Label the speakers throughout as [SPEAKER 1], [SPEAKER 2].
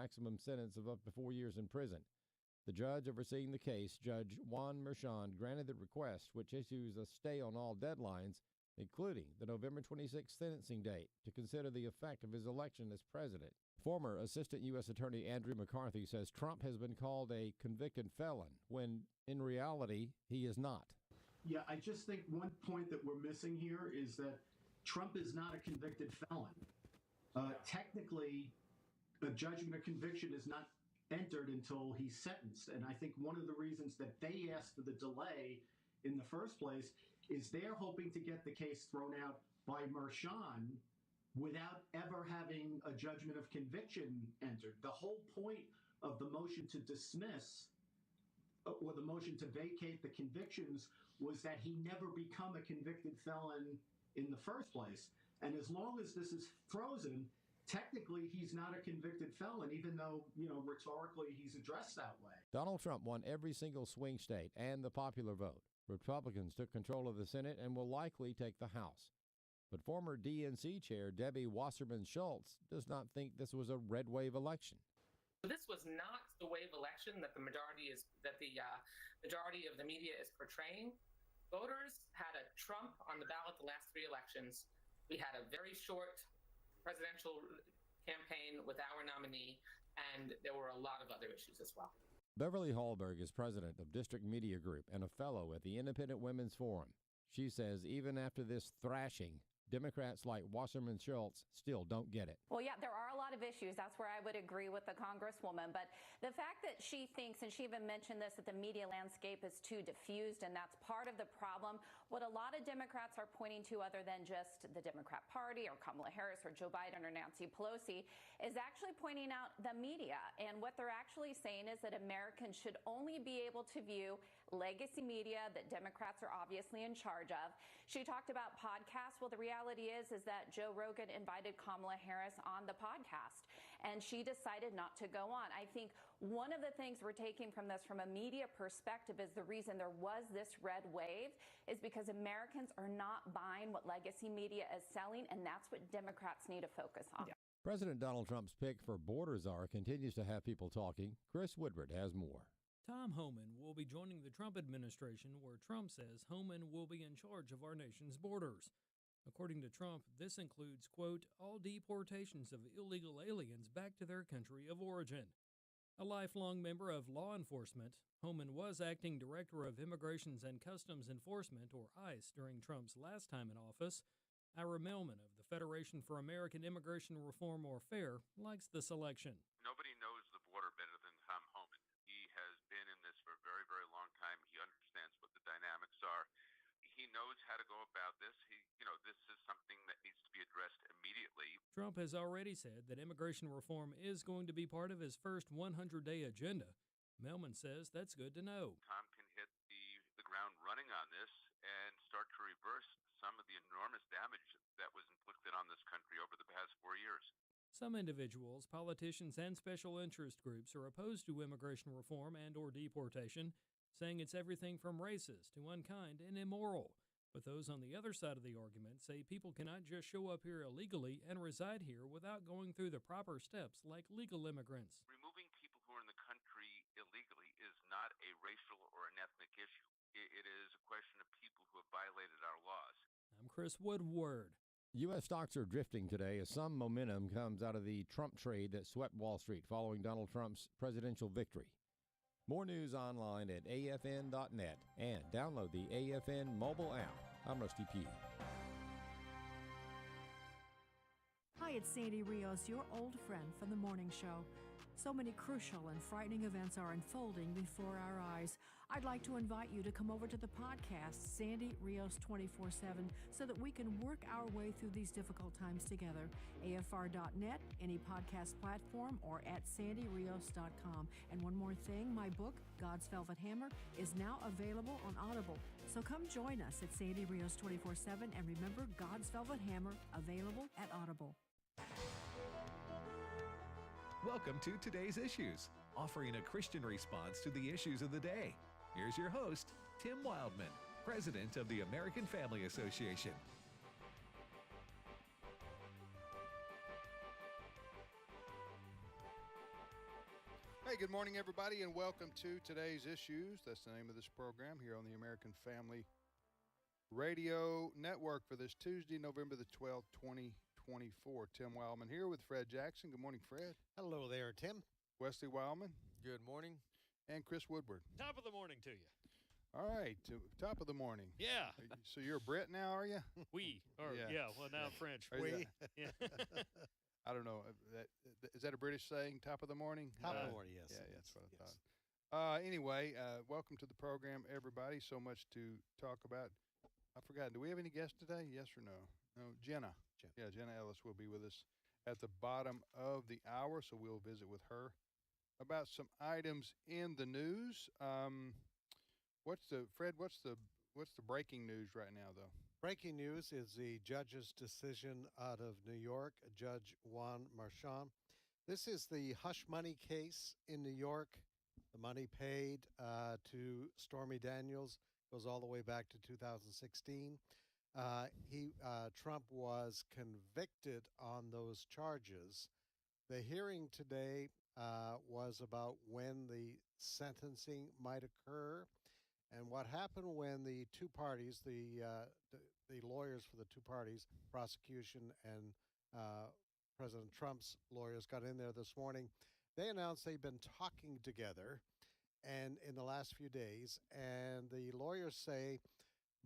[SPEAKER 1] maximum sentence of up to 4 years in prison. The judge overseeing the case, Judge Juan Merchan, granted the request, which issues a stay on all deadlines, including the November 26th sentencing date, to consider the effect of his election as president. Former Assistant U.S. Attorney Andrew McCarthy says Trump has been called a convicted felon, when in reality he is not.
[SPEAKER 2] Yeah, I just think one point that we're missing here is that Trump is not a convicted felon. Technically, a judgment of conviction is not entered until he's sentenced. And I think one of the reasons that they asked for the delay in the first place is they're hoping to get the case thrown out by Merchan without ever having a judgment of conviction entered. The whole point of the motion to dismiss or the motion to vacate the convictions was that he never become a convicted felon in the first place. And as long as this is frozen, technically he's not a convicted felon, even though, rhetorically he's addressed that way.
[SPEAKER 1] Donald Trump won every single swing state and the popular vote. Republicans took control of the Senate and will likely take the House. But former DNC chair Debbie Wasserman Schultz does not think this was a red wave election.
[SPEAKER 3] This was not the wave election that the majority of the media is portraying. Voters had a Trump on the ballot the last 3 elections. We had a very short presidential campaign with our nominee, and there were a lot of other issues as well.
[SPEAKER 1] Beverly Hallberg is president of District Media Group and a fellow at the Independent Women's Forum. She says even after this thrashing, Democrats like Wasserman Schultz still don't get it.
[SPEAKER 4] Well, yeah, there are a lot of issues. That's where I would agree with the Congresswoman. But the fact that she thinks, and she even mentioned this, that the media landscape is too diffused, and that's part of the problem. What a lot of Democrats are pointing to, other than just the Democrat Party or Kamala Harris or Joe Biden or Nancy Pelosi, is actually pointing out the media. And what they're actually saying is that Americans should only be able to view legacy media that Democrats are obviously in charge of. She talked about podcasts. Well, the reality is that Joe Rogan invited Kamala Harris on the podcast, and she decided not to go on. I think one of the things we're taking from this from a media perspective is the reason there was this red wave is because Americans are not buying what legacy media is selling, and that's what Democrats need to focus on.
[SPEAKER 1] Yeah. President Donald Trump's pick for border czar continues to have people talking. Chris Woodward has more.
[SPEAKER 5] Tom Homan will be joining the Trump administration, where Trump says Homan will be in charge of our nation's borders. According to Trump, this includes, quote, all deportations of illegal aliens back to their country of origin. A lifelong member of law enforcement, Homan was acting director of Immigrations and Customs Enforcement, or ICE, during Trump's last time in office. Ira Melman of the Federation for American Immigration Reform, or FAIR, likes the selection.
[SPEAKER 6] Nobody knows the border better than Tom Homan. He has been in this for a very, very long time. He understands what the dynamics are. He knows how to go about this. This is something that needs to be addressed immediately.
[SPEAKER 5] Trump has already said that immigration reform is going to be part of his first 100-day agenda. Melman says that's good to know.
[SPEAKER 6] Tom can hit the ground running on this and start to reverse some of the enormous damage that was inflicted on this country over the past 4 years.
[SPEAKER 5] Some individuals, politicians, and special interest groups are opposed to immigration reform and or deportation, saying it's everything from racist to unkind and immoral. But those on the other side of the argument say people cannot just show up here illegally and reside here without going through the proper steps like legal immigrants.
[SPEAKER 6] Removing people who are in the country illegally is not a racial or an ethnic issue. It is a question of people who have violated our laws.
[SPEAKER 5] I'm Chris Woodward.
[SPEAKER 1] U.S. stocks are drifting today as some momentum comes out of the Trump trade that swept Wall Street following Donald Trump's presidential victory. More news online at afn.net and download the AFN mobile app. I'm Rusty Pugh.
[SPEAKER 7] Hi, it's Sandy Rios, your old friend from the morning show. So many crucial and frightening events are unfolding before our eyes. I'd like to invite you to come over to the podcast, Sandy Rios 24/7, so that we can work our way through these difficult times together. AFR.net, any podcast platform, or at sandyrios.com. And one more thing, my book, God's Velvet Hammer, is now available on Audible. So come join us at Sandy Rios 24/7, and remember, God's Velvet Hammer, available at Audible.
[SPEAKER 8] Welcome to Today's Issues, offering a Christian response to the issues of the day. Here's your host, Tim Wildman, President of the American Family Association.
[SPEAKER 9] Hey, good morning, everybody, and welcome to today's Issues. That's the name of this program here on the American Family Radio Network for this Tuesday, November the 12th, 2024. Tim Wildman here with Fred Jackson. Good morning, Fred.
[SPEAKER 10] Hello there, Tim.
[SPEAKER 9] Wesley Wildman.
[SPEAKER 11] Good morning.
[SPEAKER 9] And Chris Woodward.
[SPEAKER 12] Top of the morning to you.
[SPEAKER 9] All right, top of the morning.
[SPEAKER 12] Yeah.
[SPEAKER 9] So you're a Brit now, are you?
[SPEAKER 12] Well, now French.
[SPEAKER 9] Yeah. I don't know. Is that a British saying, top of the morning?
[SPEAKER 10] Top of the morning, yes.
[SPEAKER 9] Yeah, that's what I thought. Anyway, welcome to the program, everybody. So much to talk about. I forgot. Do we have any guests today? Yes or no? No, Jenna. Yeah, Jenna Ellis will be with us at the bottom of the hour, so we'll visit with her about some items in the news. What's the breaking news right now, though?
[SPEAKER 10] Breaking news is the judge's decision out of New York, Judge Juan Merchan. This is the hush money case in New York. The money paid to Stormy Daniels goes all the way back to 2016. Trump was convicted on those charges. The hearing today was about when the sentencing might occur. And what happened when the two parties, the lawyers for the two parties, prosecution and President Trump's lawyers, got in there this morning, they announced they've been talking together and in the last few days, and the lawyers say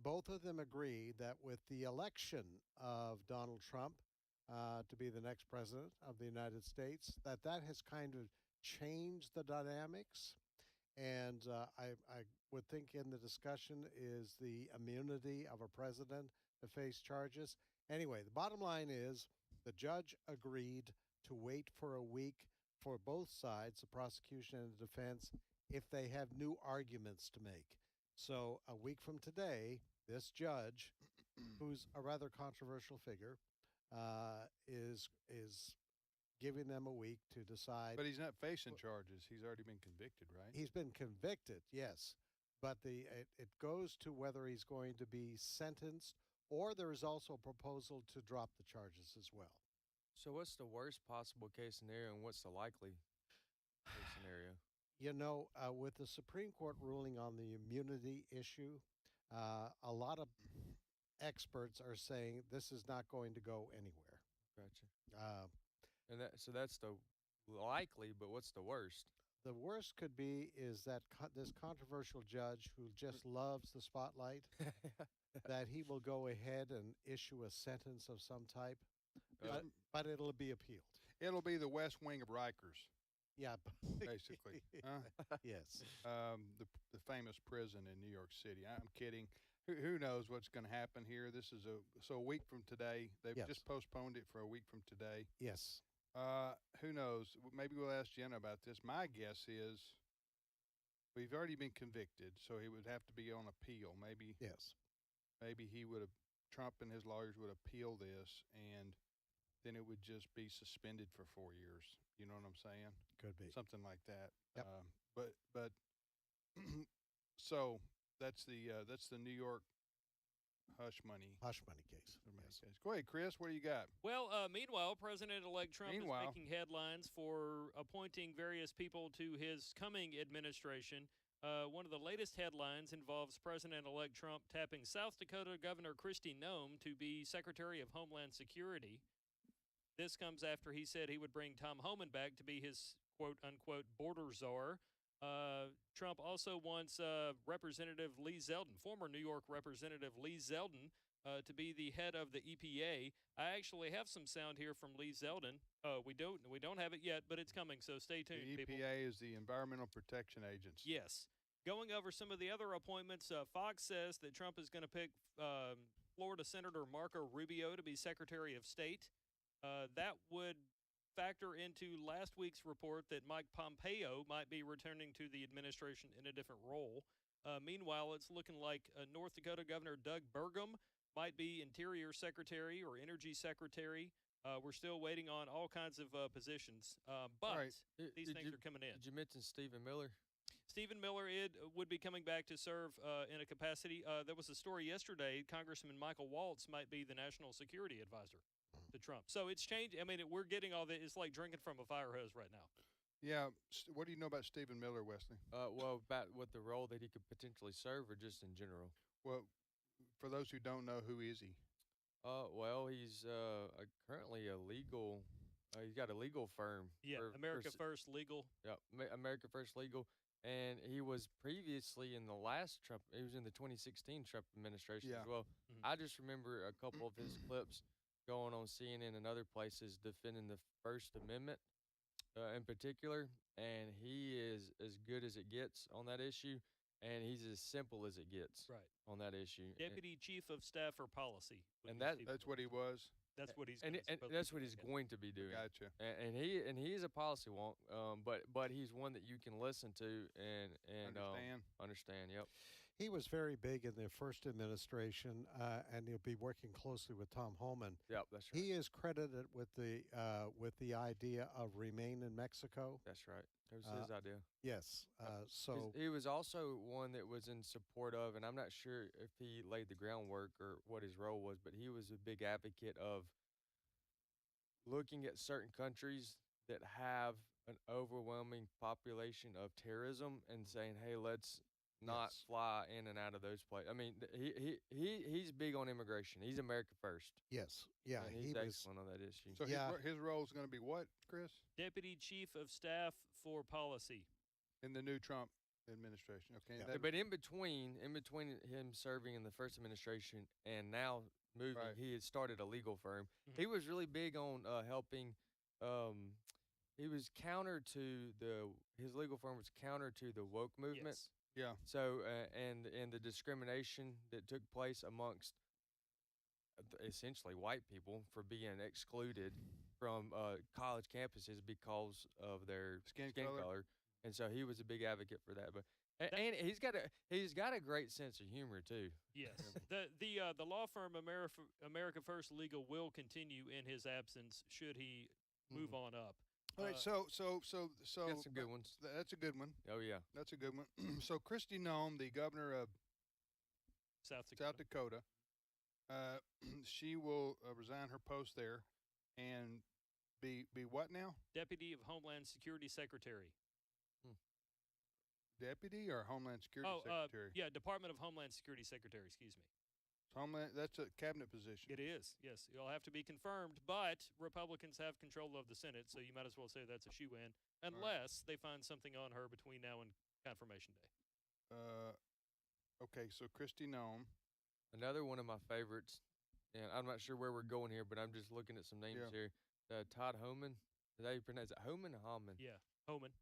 [SPEAKER 10] both of them agree that with the election of Donald Trump to be the next president of the United States, that has kind of changed the dynamics. And I would think in the discussion is the immunity of a president to face charges. Anyway, the bottom line is the judge agreed to wait for a week for both sides, the prosecution and the defense, if they have new arguments to make. So a week from today, this judge, who's a rather controversial figure, is giving them a week to decide.
[SPEAKER 9] But he's not facing charges. He's already been convicted, right?
[SPEAKER 10] He's been convicted, yes. But it goes to whether he's going to be sentenced, or there is also a proposal to drop the charges as well.
[SPEAKER 11] So what's the worst possible case scenario and what's the likely case scenario?
[SPEAKER 10] You know, with the Supreme Court ruling on the immunity issue, a lot of experts are saying this is not going to go anywhere.
[SPEAKER 11] Gotcha. So that's the likely, but what's the worst?
[SPEAKER 10] The worst could be is that this controversial judge who just loves the spotlight, that he will go ahead and issue a sentence of some type, but it'll be appealed.
[SPEAKER 9] It'll be the West Wing of Rikers.
[SPEAKER 10] Yeah,
[SPEAKER 9] basically.
[SPEAKER 10] Yes.
[SPEAKER 9] The famous prison in New York City. I'm kidding. Who knows what's going to happen here? This is a week from today. They've just postponed it for a week from today.
[SPEAKER 10] Yes.
[SPEAKER 9] Who knows? Maybe we'll ask Jenna about this. My guess is we've already been convicted, so he would have to be on appeal. Maybe Trump and his lawyers would appeal this, and then it would just be suspended for 4 years. You know what I'm saying?
[SPEAKER 10] Could be
[SPEAKER 9] something like that.
[SPEAKER 10] Yep.
[SPEAKER 9] But so that's the New York hush money case.
[SPEAKER 10] Yes.
[SPEAKER 9] Go ahead, Chris. What do you got?
[SPEAKER 12] Well, meanwhile, President-elect Trump is making headlines for appointing various people to his coming administration. One of the latest headlines involves President-elect Trump tapping South Dakota Governor Kristi Noem to be Secretary of Homeland Security. This comes after he said he would bring Tom Homan back to be his quote-unquote border czar. Trump also wants Representative Lee Zeldin, former New York Representative Lee Zeldin, to be the head of the EPA. I actually have some sound here from Lee Zeldin. We don't have it yet, but it's coming, so stay tuned,
[SPEAKER 9] The EPA
[SPEAKER 12] people.
[SPEAKER 9] is the Environmental Protection Agency.
[SPEAKER 12] Yes. Going over some of the other appointments, Fox says that Trump is going to pick Florida Senator Marco Rubio to be Secretary of State. That would factor into last week's report that Mike Pompeo might be returning to the administration in a different role. Meanwhile, it's looking like North Dakota Governor Doug Burgum might be Interior Secretary or Energy Secretary. We're still waiting on all kinds of positions, but these things are coming in.
[SPEAKER 11] Did you mention Stephen Miller?
[SPEAKER 12] Stephen Miller would be coming back to serve in a capacity. There was a story yesterday, Congressman Michael Waltz might be the National Security Advisor to Trump. So it's changed. I mean, we're getting all this. It's like drinking from a fire hose right now.
[SPEAKER 9] Yeah. What do you know about Stephen Miller, Wesley?
[SPEAKER 11] Well, about what the role that he could potentially serve, or just in general.
[SPEAKER 9] Well, for those who don't know, who is he?
[SPEAKER 11] Well, he's currently a legal. He's got a legal firm.
[SPEAKER 12] Yeah, America First Legal.
[SPEAKER 11] Yeah, America First Legal, and he was previously in the last Trump. He was in the 2016 Trump administration as well.
[SPEAKER 12] Mm-hmm.
[SPEAKER 11] I just remember a couple of his clips going on CNN and other places defending the First Amendment in particular, and he is as good as it gets on that issue, and he's as simple as it gets on that issue.
[SPEAKER 12] Deputy Chief of Staff for Policy.
[SPEAKER 11] And
[SPEAKER 9] that's what he was.
[SPEAKER 12] That's what he's
[SPEAKER 11] and that's what he's going to be doing.
[SPEAKER 9] Gotcha.
[SPEAKER 11] And he is a policy wonk, but he's one that you can listen to and understand. Yep.
[SPEAKER 10] He was very big in the first administration, and he'll be working closely with Tom Homan.
[SPEAKER 11] Yep, that's right.
[SPEAKER 10] He is credited with the idea of Remain in Mexico.
[SPEAKER 11] That's right. It was his idea.
[SPEAKER 10] Yes. So
[SPEAKER 11] he was also one that was in support of, and I'm not sure if he laid the groundwork or what his role was, but he was a big advocate of looking at certain countries that have an overwhelming population of terrorism and saying, "Hey, let's not fly in and out of those places." I mean, he's big on immigration. He's America First.
[SPEAKER 10] Yes. Yeah.
[SPEAKER 11] And he's excellent on that issue.
[SPEAKER 9] So his role is going to be what, Chris?
[SPEAKER 12] Deputy Chief of Staff for Policy.
[SPEAKER 9] In the new Trump administration. Okay.
[SPEAKER 11] Yeah. But in between him serving in the first administration and now moving, he had started a legal firm.
[SPEAKER 12] Mm-hmm.
[SPEAKER 11] He was really big on helping. He was counter to his legal firm was counter to the woke movement.
[SPEAKER 12] Yes.
[SPEAKER 9] Yeah.
[SPEAKER 11] So and the discrimination that took place amongst essentially white people for being excluded from college campuses because of their skin color. And so he was a big advocate for that. But and he's got a great sense of humor too.
[SPEAKER 12] Yes. the law firm America First Legal will continue in his absence should he move on up.
[SPEAKER 9] All right, so
[SPEAKER 11] that's some good ones.
[SPEAKER 9] That's a good one.
[SPEAKER 11] Oh yeah,
[SPEAKER 9] that's a good one. So Kristi Noem, the governor of
[SPEAKER 12] South
[SPEAKER 9] Dakota, she will resign her post there and be what now?
[SPEAKER 12] Deputy of Homeland Security Secretary.
[SPEAKER 9] Deputy or Homeland Security Secretary?
[SPEAKER 12] Yeah, Department of Homeland Security Secretary. Excuse me.
[SPEAKER 9] That's a cabinet position.
[SPEAKER 12] It is, yes. It'll have to be confirmed, but Republicans have control of the Senate, so you might as well say that's a shoe-in, unless they find something on her between now and confirmation day.
[SPEAKER 9] Okay, so Kristi Noem.
[SPEAKER 11] Another one of my favorites, and I'm not sure where we're going here, but I'm just looking at some names here. Todd Homan. Is that how you pronounce it? Homan or Homan?
[SPEAKER 12] Yeah, Homan.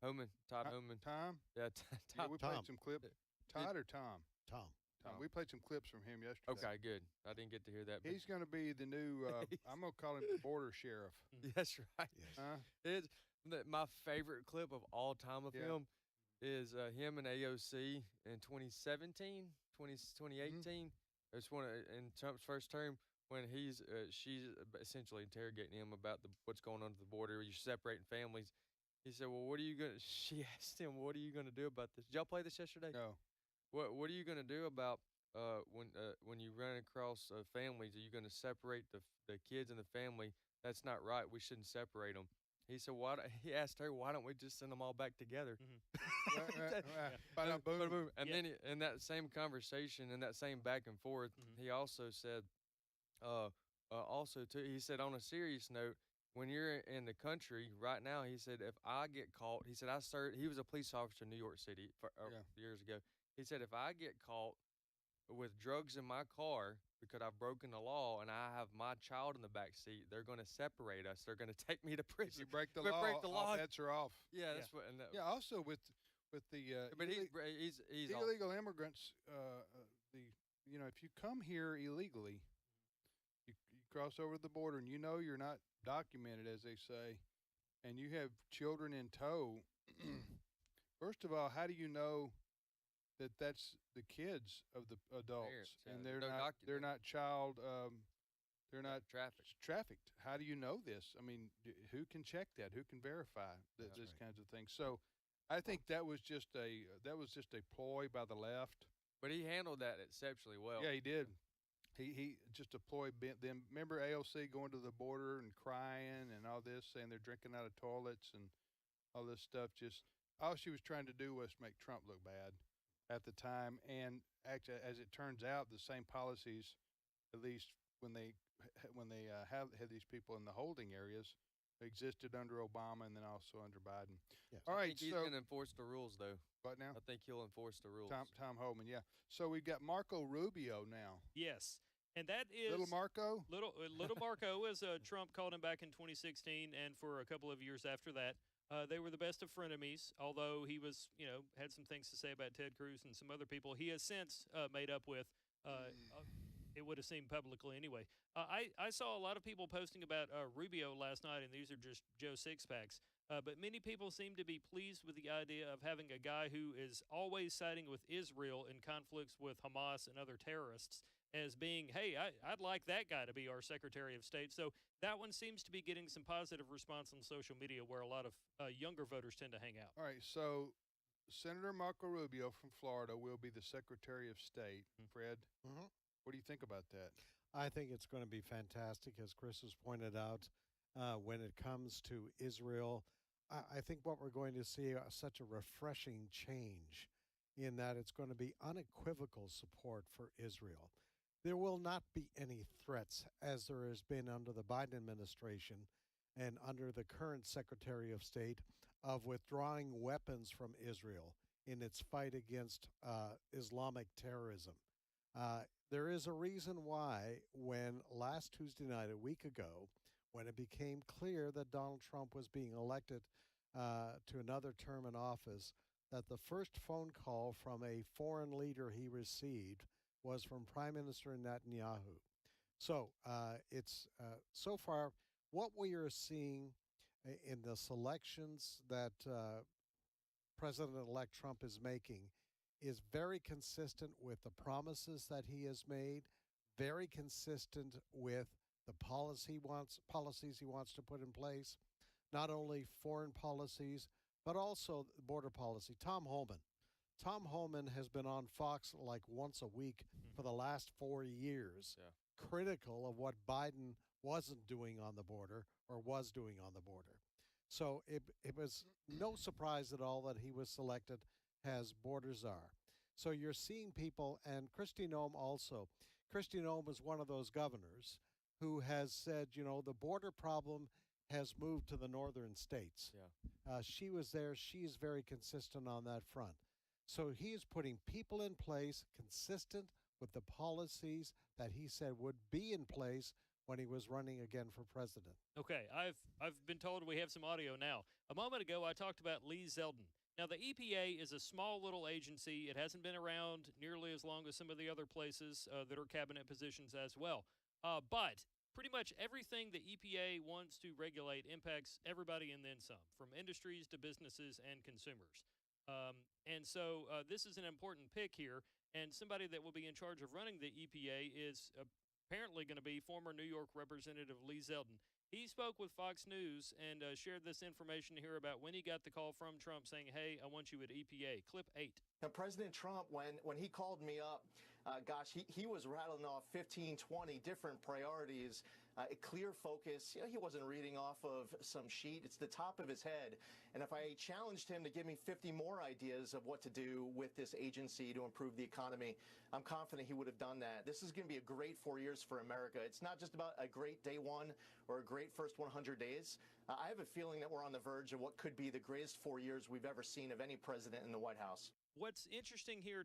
[SPEAKER 11] Todd Homan.
[SPEAKER 9] Tom?
[SPEAKER 11] Yeah,
[SPEAKER 9] Tom. We played some clips. Todd or Tom?
[SPEAKER 10] Tom.
[SPEAKER 9] We played some clips from him yesterday.
[SPEAKER 11] Okay, good. I didn't get to hear that.
[SPEAKER 9] He's going to be the new, I'm going to call him the border sheriff.
[SPEAKER 11] That's right. It's my favorite clip of all time of him is him and AOC in 2017, 2018. It's in Trump's first term when she's essentially interrogating him about what's going on at the border. You're separating families. He said, "Well, she asked him, what are you going to do about this? Did y'all play this yesterday?
[SPEAKER 9] No.
[SPEAKER 11] What are you going to do about when you run across families? Are you going to separate the kids and the family? That's not right. We shouldn't separate them." He said, he asked her, "Why don't we just send them all back together?"
[SPEAKER 9] Boom.
[SPEAKER 11] And then in that same conversation, in that same back and forth, he also said, he said, on a serious note, when you're in the country right now, he said, if I get caught, he said, he was a police officer in New York City years ago. He said, if I get caught with drugs in my car because I've broken the law and I have my child in the back seat, they're going to separate us. They're going to take me to prison.
[SPEAKER 9] If you break the law, all bets are off.
[SPEAKER 11] Yeah, that's what.
[SPEAKER 9] Also with the
[SPEAKER 11] but he's
[SPEAKER 9] illegal immigrants, if you come here illegally, you cross over the border and you're not documented, as they say, and you have children in tow. First of all, how do you know that that's the kids of the adults and they're not trafficked? How do you know this? I mean, who can check that? Who can verify these kinds of things? So I think that was just a ploy by the left.
[SPEAKER 11] But he handled that exceptionally well.
[SPEAKER 9] Yeah, he did. He just deployed them. Remember AOC going to the border and crying and all this, saying they're drinking out of toilets, and all this stuff. Just all she was trying to do was make Trump look bad at the time. And actually, as it turns out, the same policies, at least when they had these people in the holding areas, existed under Obama and then also under Biden.
[SPEAKER 10] Yes.
[SPEAKER 9] All right,
[SPEAKER 11] I think he's going to enforce the rules, though.
[SPEAKER 9] What now?
[SPEAKER 11] I think he'll enforce the rules.
[SPEAKER 9] Tom Homan, yeah. So we've got Marco Rubio now.
[SPEAKER 12] Yes. And that is
[SPEAKER 9] Little Marco.
[SPEAKER 12] Little Marco, as Trump called him back in 2016, and for a couple of years after that, they were the best of frenemies. Although he was, had some things to say about Ted Cruz and some other people, he has since made up with. It would have seemed publicly anyway. I saw a lot of people posting about Rubio last night, and these are just Joe Sixpacks. But many people seem to be pleased with the idea of having a guy who is always siding with Israel in conflicts with Hamas and other terrorists as being, hey, I'd like that guy to be our Secretary of State. So that one seems to be getting some positive response on social media where a lot of younger voters tend to hang out.
[SPEAKER 9] All right, so Senator Marco Rubio from Florida will be the Secretary of State. Fred, what do you think about that?
[SPEAKER 10] I think it's going to be fantastic, as Chris has pointed out. When it comes to Israel, I think what we're going to see such a refreshing change in that it's going to be unequivocal support for Israel. There will not be any threats, as there has been under the Biden administration and under the current Secretary of State, of withdrawing weapons from Israel in its fight against Islamic terrorism. There is a reason why when last Tuesday night, a week ago, when it became clear that Donald Trump was being elected to another term in office, that the first phone call from a foreign leader he received was from Prime Minister Netanyahu. So it's so far what we are seeing in the selections that President-elect Trump is making is very consistent with the promises that he has made, very consistent with the policies he wants to put in place, not only foreign policies, but also border policy. Tom Homan has been on Fox like once a week for the last 4 years, critical of what Biden wasn't doing on the border or was doing on the border. So it was no surprise at all that he was selected as border czar. So you're seeing people, and Kristi Noem also. Kristi Noem is one of those governors who has said, the border problem has moved to the northern states. She was there. She is very consistent on that front. So he is putting people in place consistent with the policies that he said would be in place when he was running again for president.
[SPEAKER 12] Okay, I've been told we have some audio now. A moment ago, I talked about Lee Zeldin. Now, the EPA is a small little agency. It hasn't been around nearly as long as some of the other places that are cabinet positions as well. But pretty much everything the EPA wants to regulate impacts everybody and then some, from industries to businesses and consumers. And so this is an important pick here. And somebody that will be in charge of running the EPA is apparently going to be former New York Representative Lee Zeldin. He spoke with Fox News and shared this information here about when he got the call from Trump saying, hey, I want you at EPA. Clip 8.
[SPEAKER 13] Now, President Trump, when he called me up, he was rattling off 15, 20 different priorities, a clear focus. He wasn't reading off of some sheet. It's the top of his head. And if I challenged him to give me 50 more ideas of what to do with this agency to improve the economy, I'm confident he would have done that. This is going to be a great 4 years for America. It's not just about a great day one or a great first 100 days. I have a feeling that we're on the verge of what could be the greatest 4 years we've ever seen of any president in the White House.
[SPEAKER 12] What's interesting here,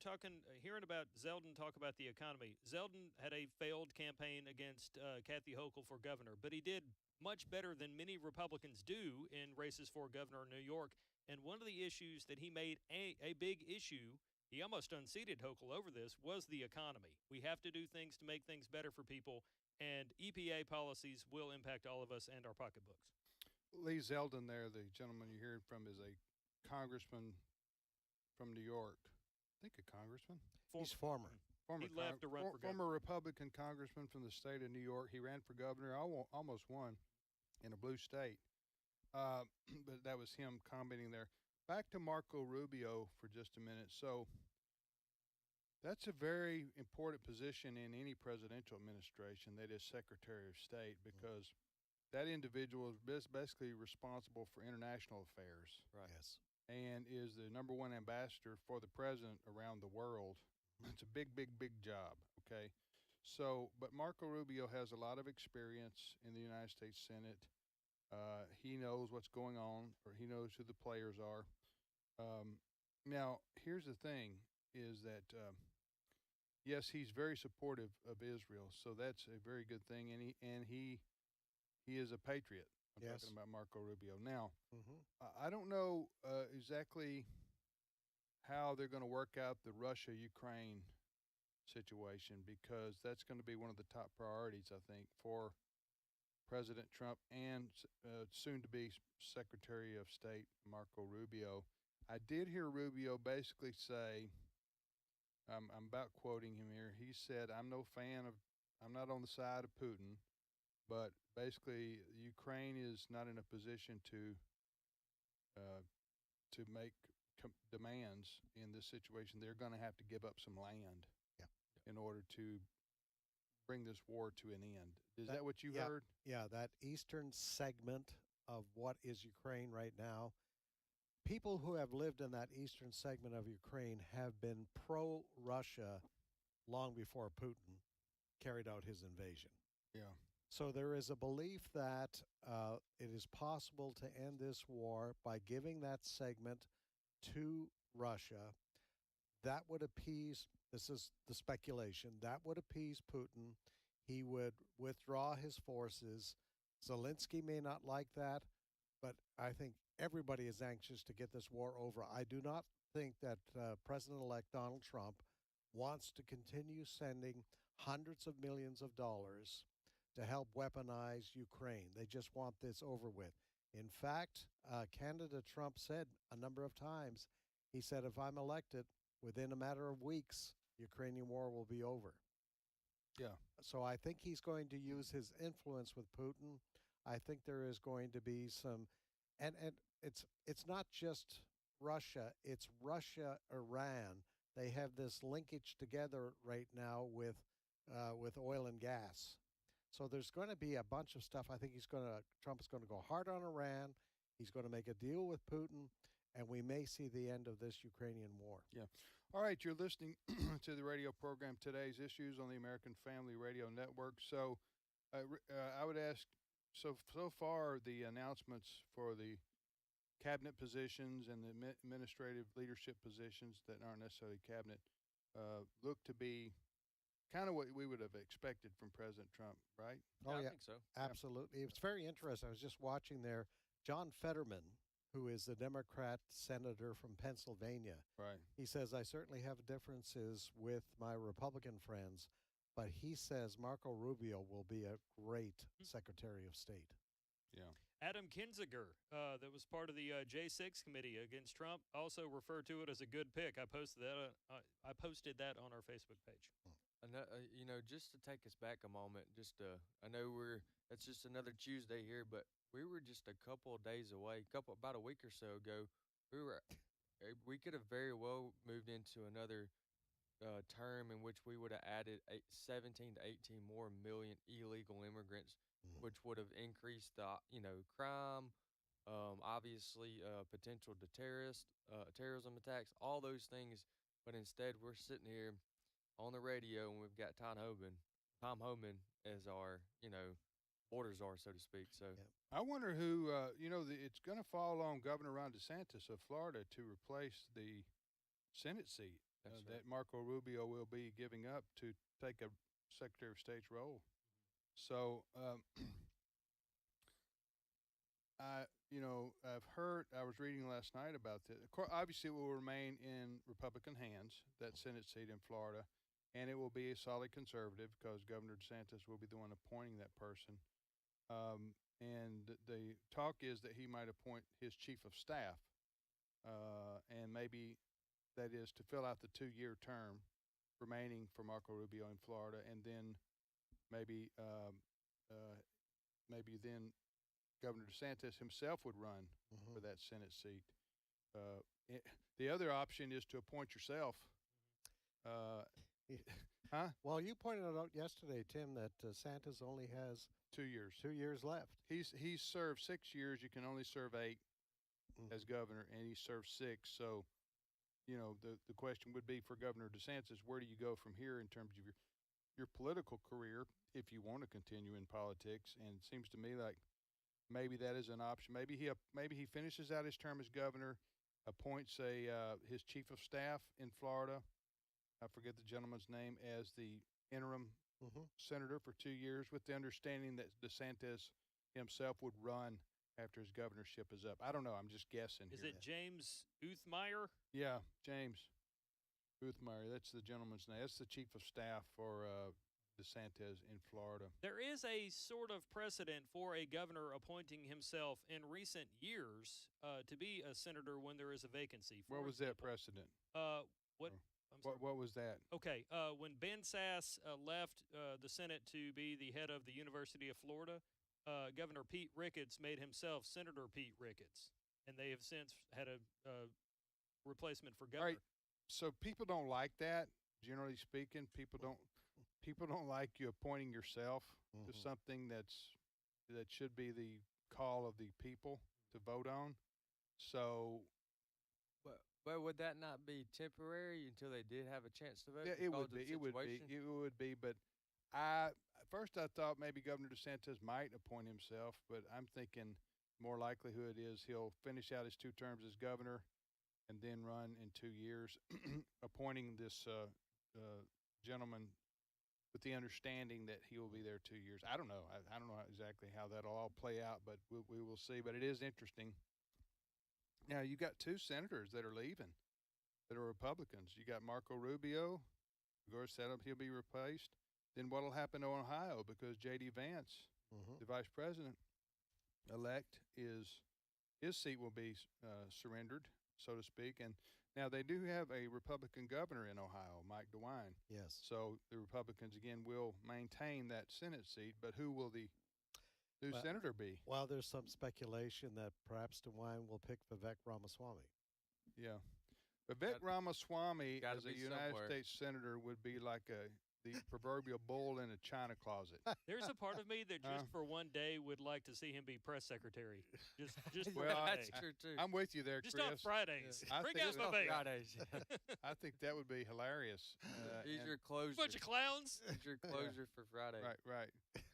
[SPEAKER 12] hearing about Zeldin talk about the economy, Zeldin had a failed campaign against Kathy Hochul for governor, but he did much better than many Republicans do in races for governor in New York. And one of the issues that he made a big issue, he almost unseated Hochul over this, was the economy. We have to do things to make things better for people, and EPA policies will impact all of us and our pocketbooks.
[SPEAKER 9] Lee Zeldin there, the gentleman you're hearing from, is a congressman from New York. I think a congressman.
[SPEAKER 10] He's former.
[SPEAKER 12] He left to run for governor.
[SPEAKER 9] Former Republican congressman from the state of New York. He ran for governor, almost won in a blue state. But that was him commenting there. Back to Marco Rubio for just a minute. So that's a very important position in any presidential administration, that is Secretary of State, because that individual is basically responsible for international affairs.
[SPEAKER 10] Right. Yes.
[SPEAKER 9] And is the number one ambassador for the president around the world. It's a big, big, big job, okay? So, but Marco Rubio has a lot of experience in the United States Senate. He knows what's going on, or he knows who the players are. Now, here's the thing, is that, yes, he's very supportive of Israel, so that's a very good thing, and he is a patriot. I'm talking about Marco Rubio. Now, I don't know exactly how they're going to work out the Russia-Ukraine situation, because that's going to be one of the top priorities, I think, for President Trump and soon-to-be Secretary of State Marco Rubio. I did hear Rubio basically say, I'm about quoting him here, he said, I'm not on the side of Putin, but basically Ukraine is not in a position to make demands in this situation. They're going to have to give up some land in order to bring this war to an end. Is that what you heard?
[SPEAKER 10] Yeah, that eastern segment of what is Ukraine right now, people who have lived in that eastern segment of Ukraine have been pro-Russia long before Putin carried out his invasion.
[SPEAKER 9] Yeah.
[SPEAKER 10] So there is a belief that it is possible to end this war by giving that segment to Russia. That would appease, this is the speculation, that would appease Putin. He would withdraw his forces. Zelensky may not like that, but I think everybody is anxious to get this war over. I do not think that President-elect Donald Trump wants to continue sending hundreds of millions of dollars to help weaponize Ukraine. They just want this over with. In fact, candidate Trump said a number of times, he said, if I'm elected, within a matter of weeks, Ukrainian war will be over.
[SPEAKER 9] Yeah.
[SPEAKER 10] So I think he's going to use his influence with Putin. I think there is going to be some, and it's not just Russia, it's Russia, Iran. They have this linkage together right now with oil and gas. So there's going to be a bunch of stuff. I think Trump is going to go hard on Iran. He's going to make a deal with Putin, and we may see the end of this Ukrainian war.
[SPEAKER 9] Yeah. All right, you're listening to the radio program Today's Issues on the American Family Radio Network. So I would ask, so far the announcements for the cabinet positions and the administrative leadership positions that aren't necessarily cabinet look to be kind of what we would have expected from President Trump, right?
[SPEAKER 10] Oh,
[SPEAKER 11] I
[SPEAKER 10] yeah,
[SPEAKER 11] think so.
[SPEAKER 10] absolutely. It's very interesting. I was just watching there. John Fetterman, who is the Democrat senator from Pennsylvania.
[SPEAKER 9] Right.
[SPEAKER 10] He says, I certainly have differences with my Republican friends, but he says Marco Rubio will be a great Secretary of State.
[SPEAKER 9] Yeah.
[SPEAKER 12] Adam Kinzinger, that was part of the J6 committee against Trump, also referred to it as a good pick. I posted that on our Facebook page.
[SPEAKER 11] Just to take us back a moment, I know that's just another Tuesday here, but we were just a couple of days away, about a week or so ago. We could have very well moved into another term in which we would have added 17 to 18 more million illegal immigrants, which would have increased the crime, obviously potential to terrorism attacks, all those things. But instead, we're sitting here on the radio, and we've got Tom Homan as our border czar, so to speak. So
[SPEAKER 9] I wonder who it's going to fall on Governor Ron DeSantis of Florida to replace the Senate seat that Marco Rubio will be giving up to take a Secretary of State's role. So I was reading last night about this. Of course, obviously, it will remain in Republican hands, that Senate seat in Florida, and it will be a solid conservative because Governor DeSantis will be the one appointing that person. And the talk is that he might appoint his chief of staff, and maybe that is to fill out the 2-year term remaining for Marco Rubio in Florida, and then maybe then Governor DeSantis himself would run for that Senate seat. The other option is to appoint yourself Huh?
[SPEAKER 10] Well, you pointed out yesterday, Tim, that Santos only has
[SPEAKER 9] 2 years.
[SPEAKER 10] 2 years left.
[SPEAKER 9] He's served 6 years. You can only serve 8 as governor, and he served 6. So, the question would be for Governor DeSantis, where do you go from here in terms of your political career if you want to continue in politics? And it seems to me like maybe that is an option. Maybe he finishes out his term as governor, appoints his chief of staff in Florida. I forget the gentleman's name, as the interim senator for 2 years, with the understanding that DeSantis himself would run after his governorship is up. I don't know. I'm just guessing.
[SPEAKER 12] Is it James Uthmeyer?
[SPEAKER 9] Yeah, James Uthmeyer. That's the gentleman's name. That's the chief of staff for DeSantis in Florida.
[SPEAKER 12] There is a sort of precedent for a governor appointing himself in recent years to be a senator when there is a vacancy.
[SPEAKER 9] What was that precedent? What was that?
[SPEAKER 12] Okay, when Ben Sasse left the Senate to be the head of the University of Florida, Governor Pete Ricketts made himself Senator Pete Ricketts, and they have since had a replacement for governor.
[SPEAKER 9] All right. So people don't like that. Generally speaking, people don't like you appointing yourself to something that should be the call of the people to vote on. So.
[SPEAKER 11] But would that not be temporary until they did have a chance to vote?
[SPEAKER 9] Yeah, it would be. It would be. But first I thought maybe Governor DeSantis might appoint himself, but I'm thinking more likelihood is he'll finish out his 2 terms as governor and then run in 2 years, appointing this gentleman with the understanding that he will be there 2 years. I don't know. I don't know exactly how that'll all play out, but we will see. But it is interesting. Now, you got 2 senators that are leaving that are Republicans. You got Marco Rubio. Of course, he'll be replaced. Then what will happen to Ohio? Because J.D. Vance, the vice president-elect, his seat will be surrendered, so to speak. And now they do have a Republican governor in Ohio, Mike DeWine.
[SPEAKER 10] Yes.
[SPEAKER 9] So the Republicans, again, will maintain that Senate seat. But who will the new senator be?
[SPEAKER 10] Well, there's some speculation that perhaps DeWine will pick Vivek Ramaswamy.
[SPEAKER 9] Yeah. Vivek Ramaswamy as a United
[SPEAKER 11] somewhere.
[SPEAKER 9] States senator would be like the proverbial bull in a china closet.
[SPEAKER 12] There's a part of me that just for one day would like to see him be press secretary. Just for
[SPEAKER 9] well,
[SPEAKER 12] one
[SPEAKER 11] that's
[SPEAKER 12] day.
[SPEAKER 11] true too.
[SPEAKER 9] I'm with you there,
[SPEAKER 12] Just
[SPEAKER 9] Chris.
[SPEAKER 12] on Fridays.
[SPEAKER 9] I
[SPEAKER 12] Bring
[SPEAKER 9] think
[SPEAKER 12] out my baby.
[SPEAKER 11] Fridays.
[SPEAKER 9] I think that would be hilarious.
[SPEAKER 11] He's
[SPEAKER 9] and-
[SPEAKER 11] your closure.
[SPEAKER 12] Bunch of clowns.
[SPEAKER 11] He's your closure for Friday.
[SPEAKER 9] Right.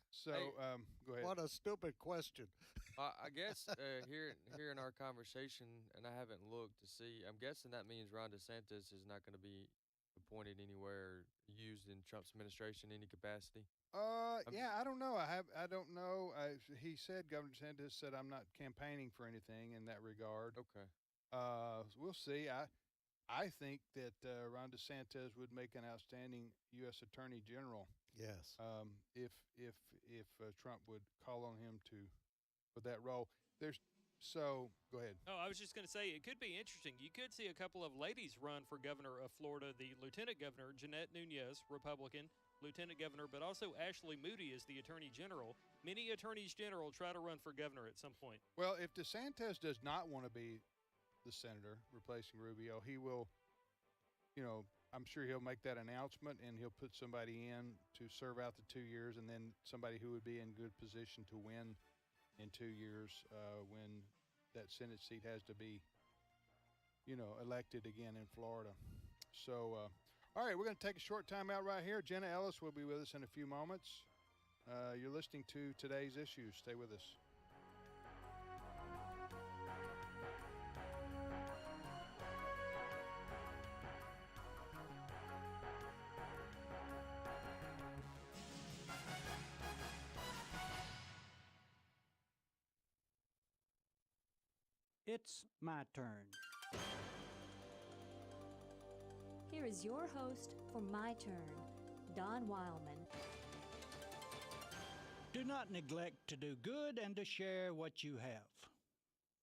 [SPEAKER 9] So,
[SPEAKER 11] Hey,
[SPEAKER 9] go ahead.
[SPEAKER 10] What a stupid question.
[SPEAKER 11] I guess here in our conversation, and I haven't looked to see. I'm guessing that means Ron DeSantis is not going to be appointed anywhere, or used in Trump's administration in any capacity.
[SPEAKER 9] Yeah, I don't know. I don't know. He said, Governor DeSantis said, I'm not campaigning for anything in that regard.
[SPEAKER 11] Okay.
[SPEAKER 9] We'll see. I think that Ron DeSantis would make an outstanding U.S. Attorney General.
[SPEAKER 10] Yes.
[SPEAKER 9] If Trump would call on him for that role. Go ahead.
[SPEAKER 12] Oh, I was just going to say, it could be interesting. You could see a couple of ladies run for governor of Florida. The lieutenant governor, Jeanette Nunez, Republican, lieutenant governor, but also Ashley Moody is the attorney general. Many attorneys general try to run for governor at some point.
[SPEAKER 9] Well, if DeSantis does not want to be the senator replacing Rubio, he will, I'm sure he'll make that announcement and he'll put somebody in to serve out the 2 years, and then somebody who would be in good position to win in 2 years when that Senate seat has to be, elected again in Florida. So, all right, we're going to take a short time out right here. Jenna Ellis will be with us in a few moments. You're listening to Today's Issues. Stay with us.
[SPEAKER 14] It's my turn.
[SPEAKER 15] Here is your host for My Turn, Don Wildman.
[SPEAKER 14] Do not neglect to do good and to share what you have.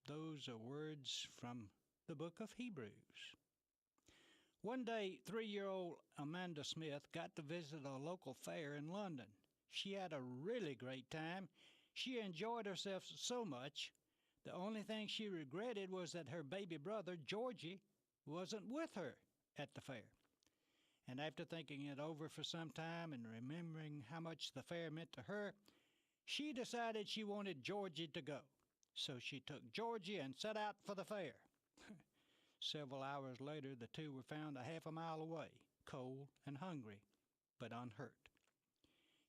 [SPEAKER 14] Those are words from the book of Hebrews. One day, 3-year-old Amanda Smith got to visit a local fair in London. She had a really great time. She enjoyed herself so much. The only thing she regretted was that her baby brother, Georgie, wasn't with her at the fair. And after thinking it over for some time and remembering how much the fair meant to her, she decided she wanted Georgie to go. So she took Georgie and set out for the fair. Several hours later, the two were found a half a mile away, cold and hungry, but unhurt.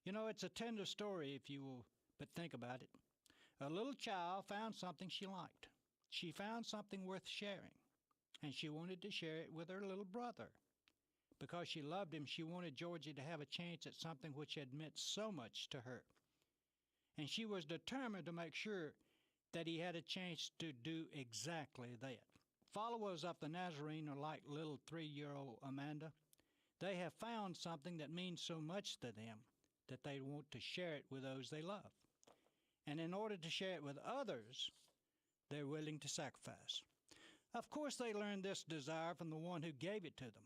[SPEAKER 14] You know, it's a tender story if you will but think about it. A little child found something she liked. She found something worth sharing, and she wanted to share it with her little brother. Because she loved him, she wanted Georgie to have a chance at something which had meant so much to her. And she was determined to make sure that he had a chance to do exactly that. Followers of the Nazarene are like little 3-year-old Amanda. They have found something that means so much to them that they want to share it with those they love. And in order to share it with others, they're willing to sacrifice. Of course, they learned this desire from the one who gave it to them.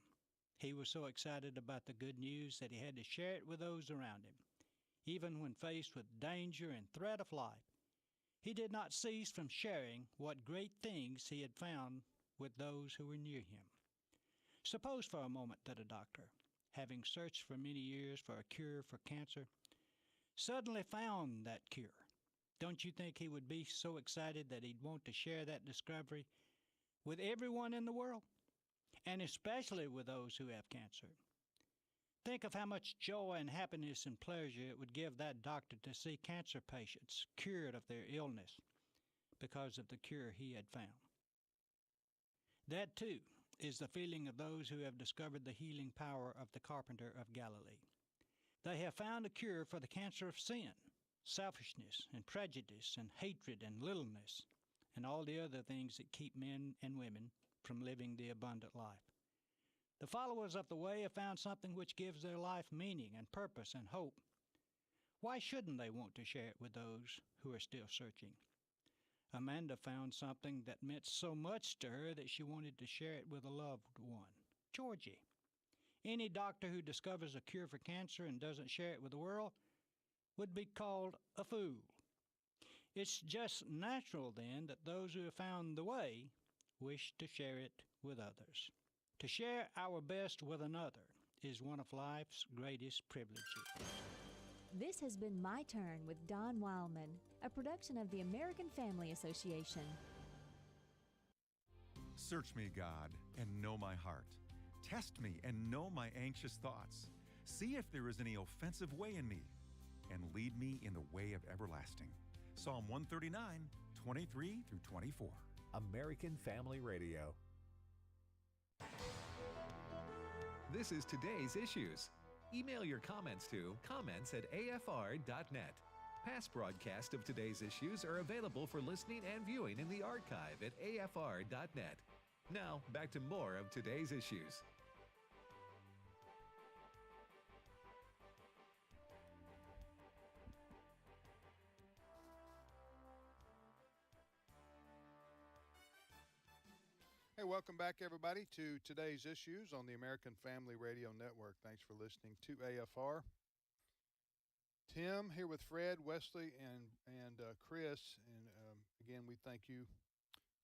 [SPEAKER 14] He was so excited about the good news that he had to share it with those around him. Even when faced with danger and threat of life, he did not cease from sharing what great things he had found with those who were near him. Suppose for a moment that a doctor, having searched for many years for a cure for cancer, suddenly found that cure. Don't you think he would be so excited that he'd want to share that discovery with everyone in the world, and especially with those who have cancer? Think of how much joy and happiness and pleasure it would give that doctor to see cancer patients cured of their illness because of the cure he had found. That, too, is the feeling of those who have discovered the healing power of the carpenter of Galilee. They have found a cure for the cancer of sin, selfishness and prejudice and hatred and littleness, and all the other things that keep men and women from living the abundant life. The followers of the way have found something which gives their life meaning and purpose and hope. Why shouldn't they want to share it with those who are still searching? Amanda found something that meant so much to her that she wanted to share it with a loved one, Georgie. Any doctor who discovers a cure for cancer and doesn't share it with the world would be called a fool. It's just natural, then, that those who have found the way wish to share it with others. To share our best with another is one of life's greatest privileges.
[SPEAKER 15] This has been My Turn with Don Wildman, a production of the American Family Association.
[SPEAKER 16] Search me, God, and know my heart. Test me and know my anxious thoughts. See if there is any offensive way in me, and lead me in the way of everlasting. Psalm 139, 23 through 24.
[SPEAKER 8] American Family Radio. This is today's issues. Email your comments to comments@afr.net. Past broadcasts of today's issues are available for listening and viewing in the archive at afr.net. Now, back to more of today's issues.
[SPEAKER 9] Hey, welcome back, everybody, to today's issues on the American Family Radio Network. Thanks for listening to AFR. Tim here with Fred, Wesley, and Chris. And again, we thank you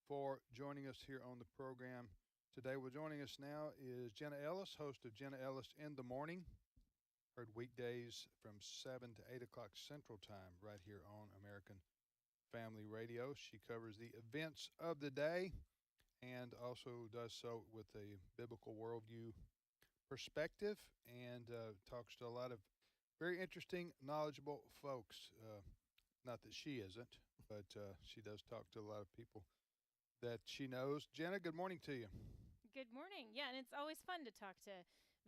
[SPEAKER 9] for joining us here on the program today. Well, joining us now is Jenna Ellis, host of Jenna Ellis in the Morning. Heard weekdays from 7 to 8 o'clock Central Time right here on American Family Radio. She covers the events of the day and also does so with a biblical worldview perspective, and talks to a lot of very interesting, knowledgeable folks. Not that she isn't, but she does talk to a lot of people that she knows. Jenna, good morning to you.
[SPEAKER 17] Good morning. Yeah, and it's always fun to talk to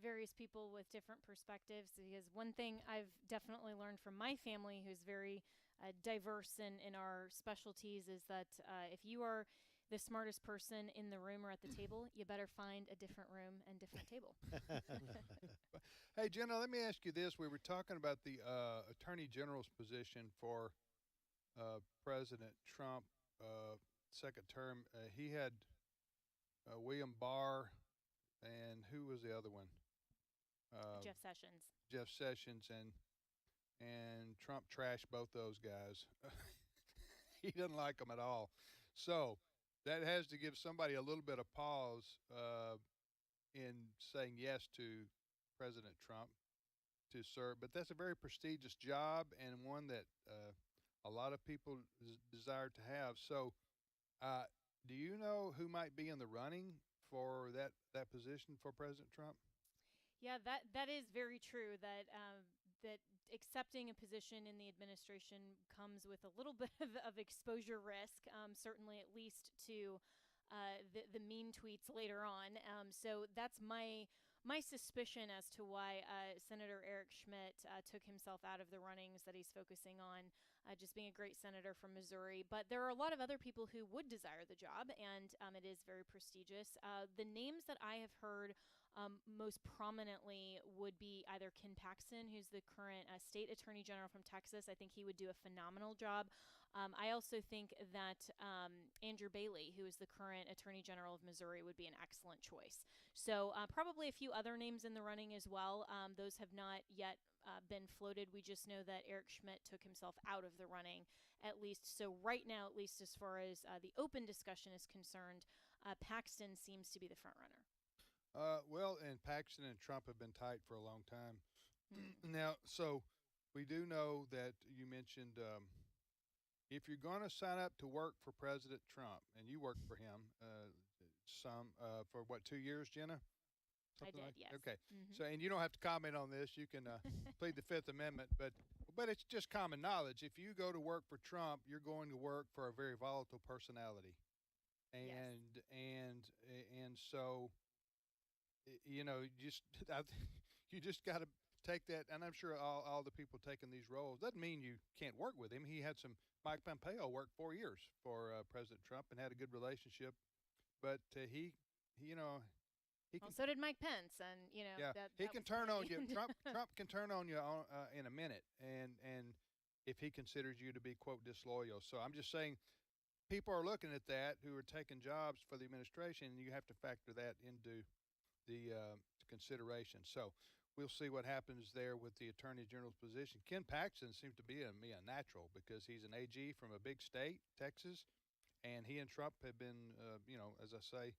[SPEAKER 17] various people with different perspectives, because one thing I've definitely learned from my family, who's very diverse in our specialties, is that if you are the smartest person in the room or at the table, you better find a different room and different table.
[SPEAKER 9] Hey, Jenna, let me ask you this. We were talking about the Attorney General's position for President Trump, second term. He had William Barr, and who was the other one?
[SPEAKER 17] Jeff Sessions.
[SPEAKER 9] Jeff Sessions, and Trump trashed both those guys. He doesn't like them at all. So that has to give somebody a little bit of pause in saying yes to President Trump to serve, but that's a very prestigious job and one that a lot of people desire to have. So, do you know who might be in the running for that position for President Trump?
[SPEAKER 17] Yeah, that is very true. That accepting a position in the administration comes with a little bit of exposure risk. Certainly, at least to the mean tweets later on. So that's my suspicion as to why Senator Eric Schmidt took himself out of the runnings, that he's focusing on just being a great senator from Missouri. But there are a lot of other people who would desire the job, and it is very prestigious. The names that I have heard most prominently would be either Ken Paxton, who's the current state attorney general from Texas. I think he would do a phenomenal job. I also think that Andrew Bailey, who is the current attorney general of Missouri, would be an excellent choice. So probably a few other names in the running as well. Those have not yet been floated. We just know that Eric Schmidt took himself out of the running, at least. So right now, at least as far as the open discussion is concerned, Paxton seems to be the front runner.
[SPEAKER 9] Well, and Paxton and Trump have been tight for a long time. Now, so we do know that you mentioned if you're going to sign up to work for President Trump, and you worked for him for what, 2 years, Jenna? Something
[SPEAKER 17] I did, yes.
[SPEAKER 9] Okay.
[SPEAKER 17] Mm-hmm.
[SPEAKER 9] So, and you don't have to comment on this. You can plead the Fifth Amendment, but it's just common knowledge. If you go to work for Trump, you're going to work for a very volatile personality, and so you know, you just got to take that. And I'm sure all the people taking these roles doesn't mean you can't work with him. He had Mike Pompeo worked 4 years for President Trump and had a good relationship, but he
[SPEAKER 17] so did Mike Pence, and
[SPEAKER 9] he can turn on you. Trump can turn on you in a minute, and if he considers you to be, quote, disloyal. So I'm just saying, people are looking at that who are taking jobs for the administration, and you have to factor that into the consideration. So we'll see what happens there with the Attorney General's position. Ken Paxton seems to be a natural because he's an AG from a big state, Texas, and he and Trump have been, as I say,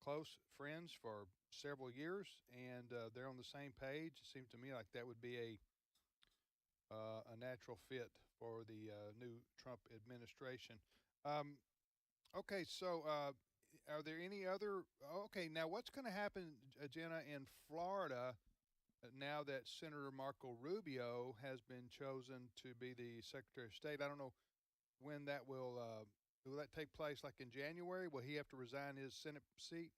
[SPEAKER 9] close friends for several years, and they're on the same page. It seems to me like that would be a natural fit for the new Trump administration. Okay, so are there any other? Okay, now what's going to happen, Jenna, in Florida now that Senator Marco Rubio has been chosen to be the Secretary of State? I don't know when that will that take place, like in January? Will he have to resign his Senate seat?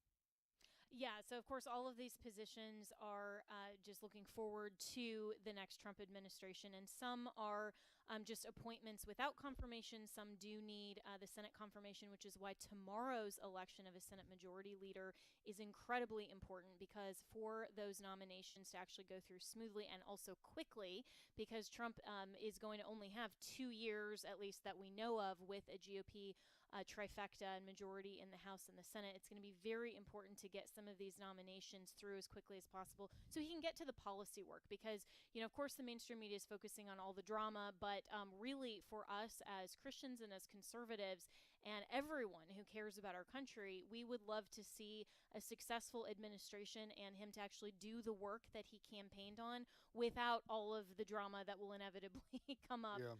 [SPEAKER 17] Yeah, so of course all of these positions are just looking forward to the next Trump administration, and some are just appointments without confirmation. Some do need the Senate confirmation, which is why tomorrow's election of a Senate Majority Leader is incredibly important, because for those nominations to actually go through smoothly and also quickly, because Trump is going to only have 2 years, at least that we know of, with a GOP trifecta and majority in the House and the Senate. It's going to be very important to get some of these nominations through as quickly as possible so he can get to the policy work, because, of course, the mainstream media is focusing on all the drama, but really for us as Christians and as conservatives and everyone who cares about our country, we would love to see a successful administration and him to actually do the work that he campaigned on without all of the drama that will inevitably come up.
[SPEAKER 9] Yeah.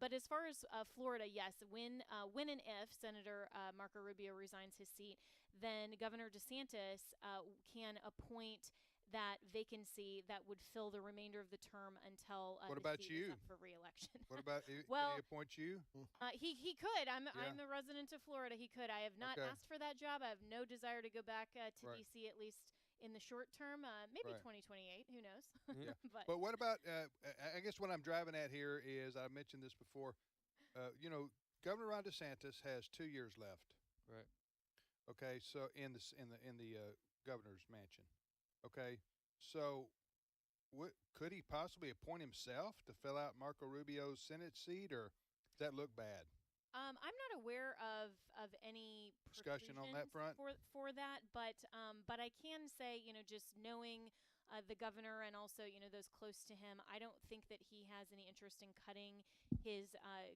[SPEAKER 17] But as far as Florida, yes, when and if Senator Marco Rubio resigns his seat, then Governor DeSantis can appoint that vacancy that would fill the remainder of the term until
[SPEAKER 9] what about
[SPEAKER 17] the seat
[SPEAKER 9] you?
[SPEAKER 17] is up for re-election.
[SPEAKER 9] What about
[SPEAKER 17] well,
[SPEAKER 9] can he appoint you?
[SPEAKER 17] He could. I'm the resident of Florida. He could. I have not asked for that job. I have no desire to go back to D.C. at least in the short term. Maybe 2028. Who knows?
[SPEAKER 9] Yeah. But what about? I guess what I'm driving at here is, I mentioned this before. Governor Ron DeSantis has 2 years left.
[SPEAKER 11] Right.
[SPEAKER 9] Okay. So in the governor's mansion. Okay, so could he possibly appoint himself to fill out Marco Rubio's Senate seat, or does that look bad?
[SPEAKER 17] I'm not aware of any
[SPEAKER 9] discussion on that front
[SPEAKER 17] for that, but I can say, just knowing the governor and also, those close to him. I don't think that he has any interest in cutting his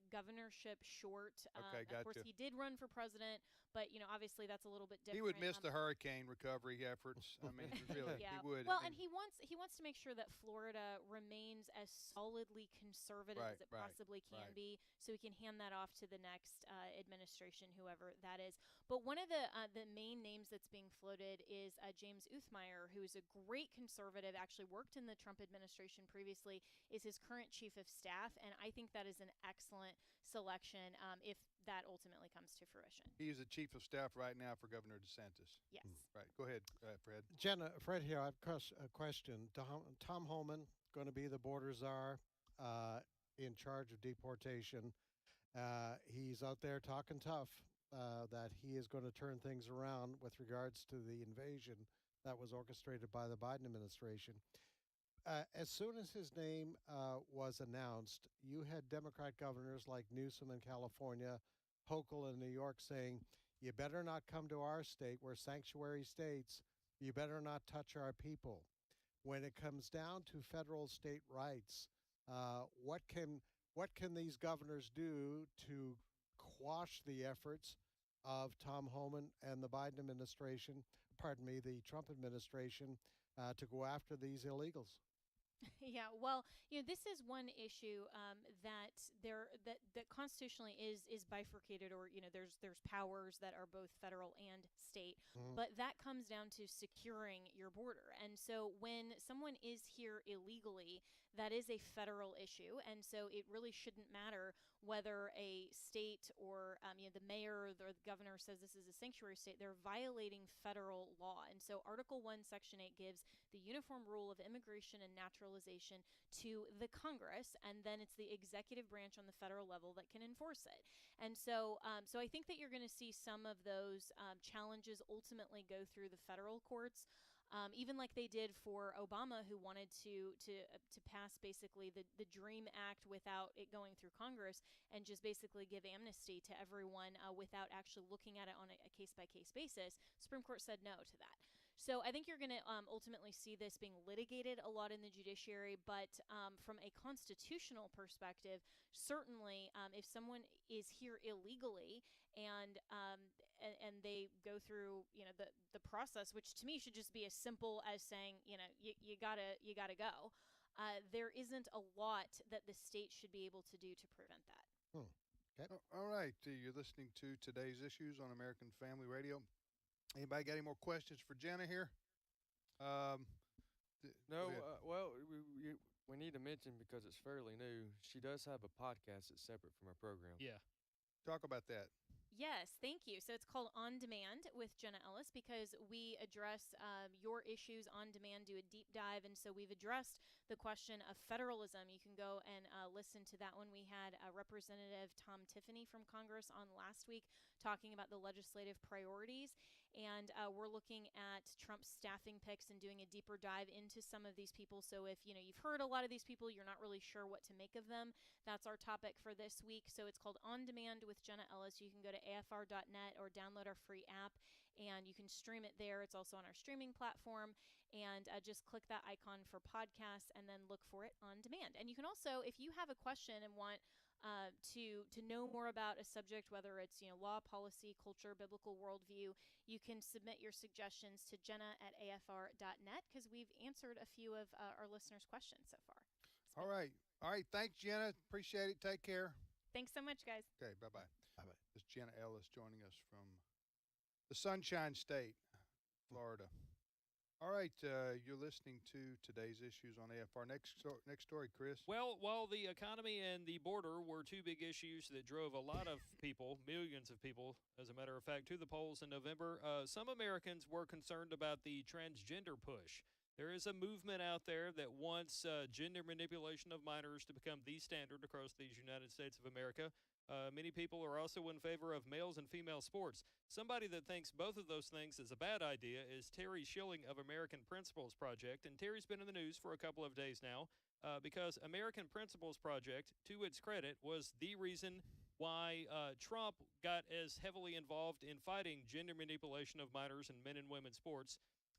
[SPEAKER 17] governorship short.
[SPEAKER 9] Okay,
[SPEAKER 17] Of course, he did run for president, but, obviously that's a little bit different.
[SPEAKER 9] He would miss the hurricane recovery efforts. I mean, really,
[SPEAKER 17] yeah.
[SPEAKER 9] he would.
[SPEAKER 17] Well, and he wants to make sure that Florida remains as solidly conservative as it possibly can be, so he can hand that off to the next administration, whoever that is. But one of the main names that's being floated is James Uthmeyer, who is a great conservative, actually worked in the Trump administration previously, is his current chief of staff, and I think that is an excellent selection if that ultimately comes to fruition.
[SPEAKER 9] He is the chief of staff right now for Governor DeSantis.
[SPEAKER 17] Yes.
[SPEAKER 9] Right. Go ahead, Fred.
[SPEAKER 10] Jenna, Fred here. I have a question. Tom Homan going to be the border czar in charge of deportation. He's out there talking tough that he is going to turn things around with regards to the invasion that was orchestrated by the Biden administration. As soon as his name was announced, you had Democrat governors like Newsom in California, Hochul in New York saying, you better not come to our state. We're sanctuary states. You better not touch our people. When it comes down to federal state rights, what can these governors do to quash the efforts of Tom Homan and the Biden administration, the Trump administration, to go after these illegals?
[SPEAKER 17] Yeah, well, this is one issue that constitutionally is bifurcated, or there's powers that are both federal and state, but that comes down to securing your border. And so when someone is here illegally, that is a federal issue, and so it really shouldn't matter whether a state or the mayor or the governor says this is a sanctuary state. They're violating federal law. And so Article 1, Section 8 gives the uniform rule of immigration and naturalization to the Congress, and then it's the executive branch on the federal level that can enforce it. And so so I think that you're going to see some of those challenges ultimately go through the federal courts. Even like they did for Obama, who wanted to pass basically the DREAM Act without it going through Congress and just basically give amnesty to everyone without actually looking at it on a case-by-case basis. Supreme Court said no to that. So I think you're going to ultimately see this being litigated a lot in the judiciary, but from a constitutional perspective, certainly if someone is here illegally and they go through the process, which to me should just be as simple as saying you gotta go. There isn't a lot that the state should be able to do to prevent that.
[SPEAKER 9] Okay. All right, you're listening to Today's Issues on American Family Radio. Anybody got any more questions for Jenna here?
[SPEAKER 11] No. Well, we need to mention, because it's fairly new, she does have a podcast that's separate from her program.
[SPEAKER 12] Yeah.
[SPEAKER 9] Talk about that.
[SPEAKER 17] Yes, thank you. So it's called On Demand with Jenna Ellis, because we address your issues on demand, do a deep dive. And so we've addressed the question of federalism. You can go and listen to that one. We had Representative Tom Tiffany from Congress on last week talking about the legislative priorities. And we're looking at Trump's staffing picks and doing a deeper dive into some of these people. So if you've heard a lot of these people, you're not really sure what to make of them, that's our topic for this week. So it's called On Demand with Jenna Ellis. You can go to afr.net or download our free app, and you can stream it there. It's also on our streaming platform, and just click that icon for podcasts and then look for it on demand. And you can also, if you have a question and want to know more about a subject, whether it's law, policy, culture, biblical worldview, you can submit your suggestions to jenna@afr.net, because we've answered a few of our listeners' questions so far.
[SPEAKER 9] All right. Thanks, Jenna. Appreciate it. Take care.
[SPEAKER 17] Thanks so much, guys.
[SPEAKER 9] Okay. Bye-bye. Bye-bye. This is Jenna Ellis joining us from the Sunshine State, Florida. All right, you're listening to Today's Issues on AFR. Next story, Chris.
[SPEAKER 12] Well, while the economy and the border were two big issues that drove a lot of people, millions of people, as a matter of fact, to the polls in November, some Americans were concerned about the transgender push. There is a movement out there that wants gender manipulation of minors to become the standard across these United States of America. Many people are also in favor of males and female sports. Somebody that thinks both of those things is a bad idea is Terry Schilling of American Principles Project. And Terry's been in the news for a couple of days now because American Principles Project, to its credit, was the reason why Trump got as heavily involved in fighting gender manipulation of minors and men and women's sports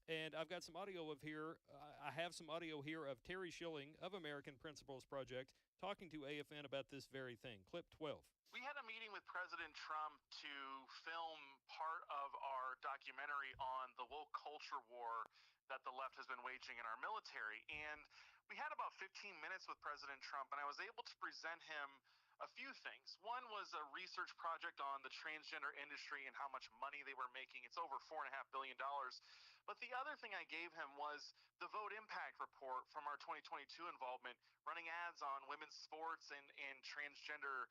[SPEAKER 12] And I've got some audio of here. I have some audio here of Terry Schilling of American Principles Project talking to AFN about this very thing. Clip 12.
[SPEAKER 18] We had a meeting with President Trump to film part of our documentary on the woke culture war that the left has been waging in our military. And we had about 15 minutes with President Trump, and I was able to present him a few things. One was a research project on the transgender industry and how much money they were making. It's over $4.5 billion. But the other thing I gave him was the vote impact report from our 2022 involvement, running ads on women's sports and transgender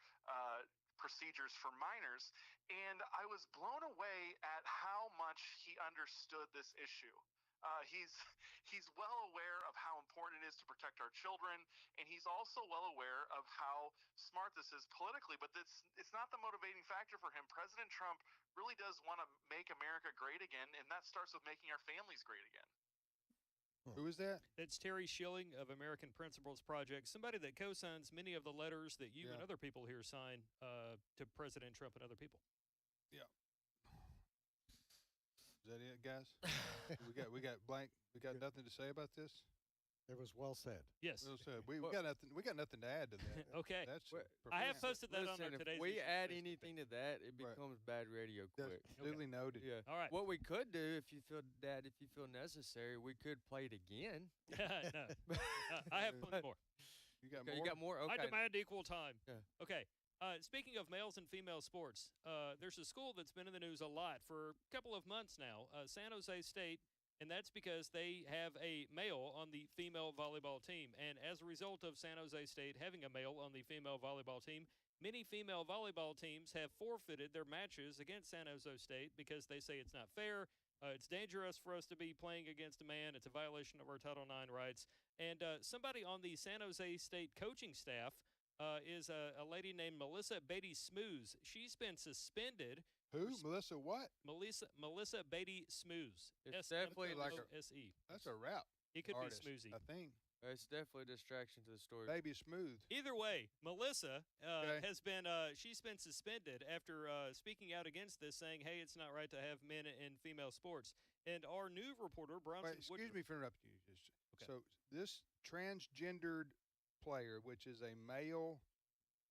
[SPEAKER 18] procedures for minors. And I was blown away at how much he understood this issue. He's well aware of how important it is to protect our children, and he's also well aware of how smart this is politically, but it's not the motivating factor for him. President Trump really does want to make America great again, and that starts with making our families great again.
[SPEAKER 9] Who is that?
[SPEAKER 12] It's Terry Schilling of American Principles Project, somebody that co-signs many of the letters that you and other people here sign to President Trump and other people.
[SPEAKER 9] Yeah. Is that it, guys? we got blank. We got nothing to say about this.
[SPEAKER 10] It was well said.
[SPEAKER 12] Yes.
[SPEAKER 9] Well said. We got nothing. We got nothing to add to that.
[SPEAKER 12] Okay.
[SPEAKER 9] That's
[SPEAKER 12] I have posted that on our
[SPEAKER 11] Listen,
[SPEAKER 12] today's.
[SPEAKER 11] if we
[SPEAKER 12] issue
[SPEAKER 11] add
[SPEAKER 12] Facebook
[SPEAKER 11] anything
[SPEAKER 12] page.
[SPEAKER 11] to that, it becomes bad radio quick.
[SPEAKER 9] Duly noted.
[SPEAKER 11] Yeah.
[SPEAKER 12] All right.
[SPEAKER 11] What we could do, if you feel necessary, we could play it again.
[SPEAKER 12] No. I have plenty more.
[SPEAKER 9] You got
[SPEAKER 11] Okay,
[SPEAKER 9] more?
[SPEAKER 11] You got more? Okay.
[SPEAKER 12] I demand equal time.
[SPEAKER 11] Yeah.
[SPEAKER 12] Okay. Speaking of males and female sports, there's a school that's been in the news a lot for a couple of months now, San Jose State, and that's because they have a male on the female volleyball team. And as a result of San Jose State having a male on the female volleyball team, many female volleyball teams have forfeited their matches against San Jose State because they say it's not fair. It's dangerous for us to be playing against a man. It's a violation of our Title IX rights. And somebody on the San Jose State coaching staff is a lady named Melissa Beatty Smooze. She's been suspended.
[SPEAKER 9] Who? Melissa what?
[SPEAKER 12] Melissa Beatty Smooze.
[SPEAKER 11] It's definitely like
[SPEAKER 12] S-M-O-O-S-E.
[SPEAKER 9] That's a rap.
[SPEAKER 12] It could
[SPEAKER 9] artist,
[SPEAKER 12] be Smoozy.
[SPEAKER 9] I think.
[SPEAKER 11] It's definitely a distraction to the story.
[SPEAKER 9] Baby Smooth.
[SPEAKER 12] Either way, Melissa has been she's been suspended after speaking out against this, saying, "Hey, it's not right to have men in female sports." And our new reporter, Bronson
[SPEAKER 9] Excuse me for interrupting you.
[SPEAKER 12] Okay.
[SPEAKER 9] So this transgendered player, which is a male,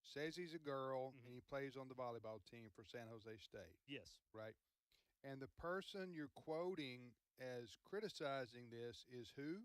[SPEAKER 9] says he's a girl, and he plays on the volleyball team for San Jose State.
[SPEAKER 12] Yes.
[SPEAKER 9] Right. And the person you're quoting as criticizing this is who?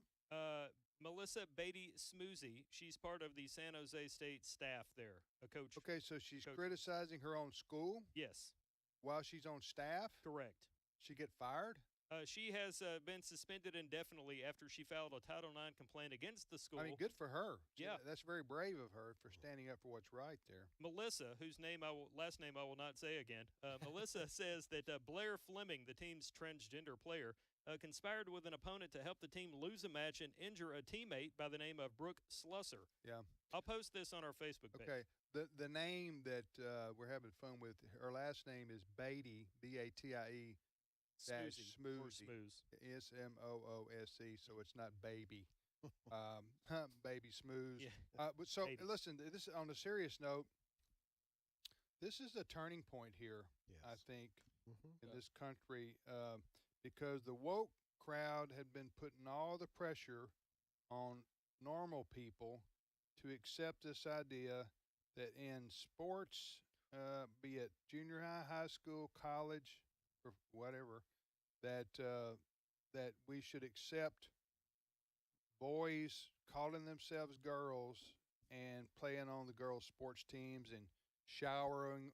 [SPEAKER 12] Melissa Beatty Smoozy. She's part of the San Jose State staff there, a coach.
[SPEAKER 9] Okay, so she's criticizing her own school?
[SPEAKER 12] Yes.
[SPEAKER 9] While she's on staff?
[SPEAKER 12] Correct.
[SPEAKER 9] She get fired?
[SPEAKER 12] She has been suspended indefinitely after she filed a Title IX complaint against the school.
[SPEAKER 9] I mean, good for her.
[SPEAKER 12] Yeah.
[SPEAKER 9] That's very brave of her for standing up for what's right there.
[SPEAKER 12] Melissa, whose last name I will not say again, Melissa says that Blair Fleming, the team's transgender player, conspired with an opponent to help the team lose a match and injure a teammate by the name of Brooke Slusser.
[SPEAKER 9] Yeah.
[SPEAKER 12] I'll post this on our Facebook page.
[SPEAKER 9] Okay. The name that we're having fun with, her last name is Beatty, B-A-T-I-E. Smoozy. S-M-O-O-S-E, so it's not baby. Baby Smooze.
[SPEAKER 12] Yeah.
[SPEAKER 9] But so,
[SPEAKER 12] Baby.
[SPEAKER 9] listen, this on a serious note, this is a turning point here, I think, in this country, because the woke crowd had been putting all the pressure on normal people to accept this idea that in sports, be it junior high, high school, college, or whatever, that we should accept boys calling themselves girls and playing on the girls' sports teams and showering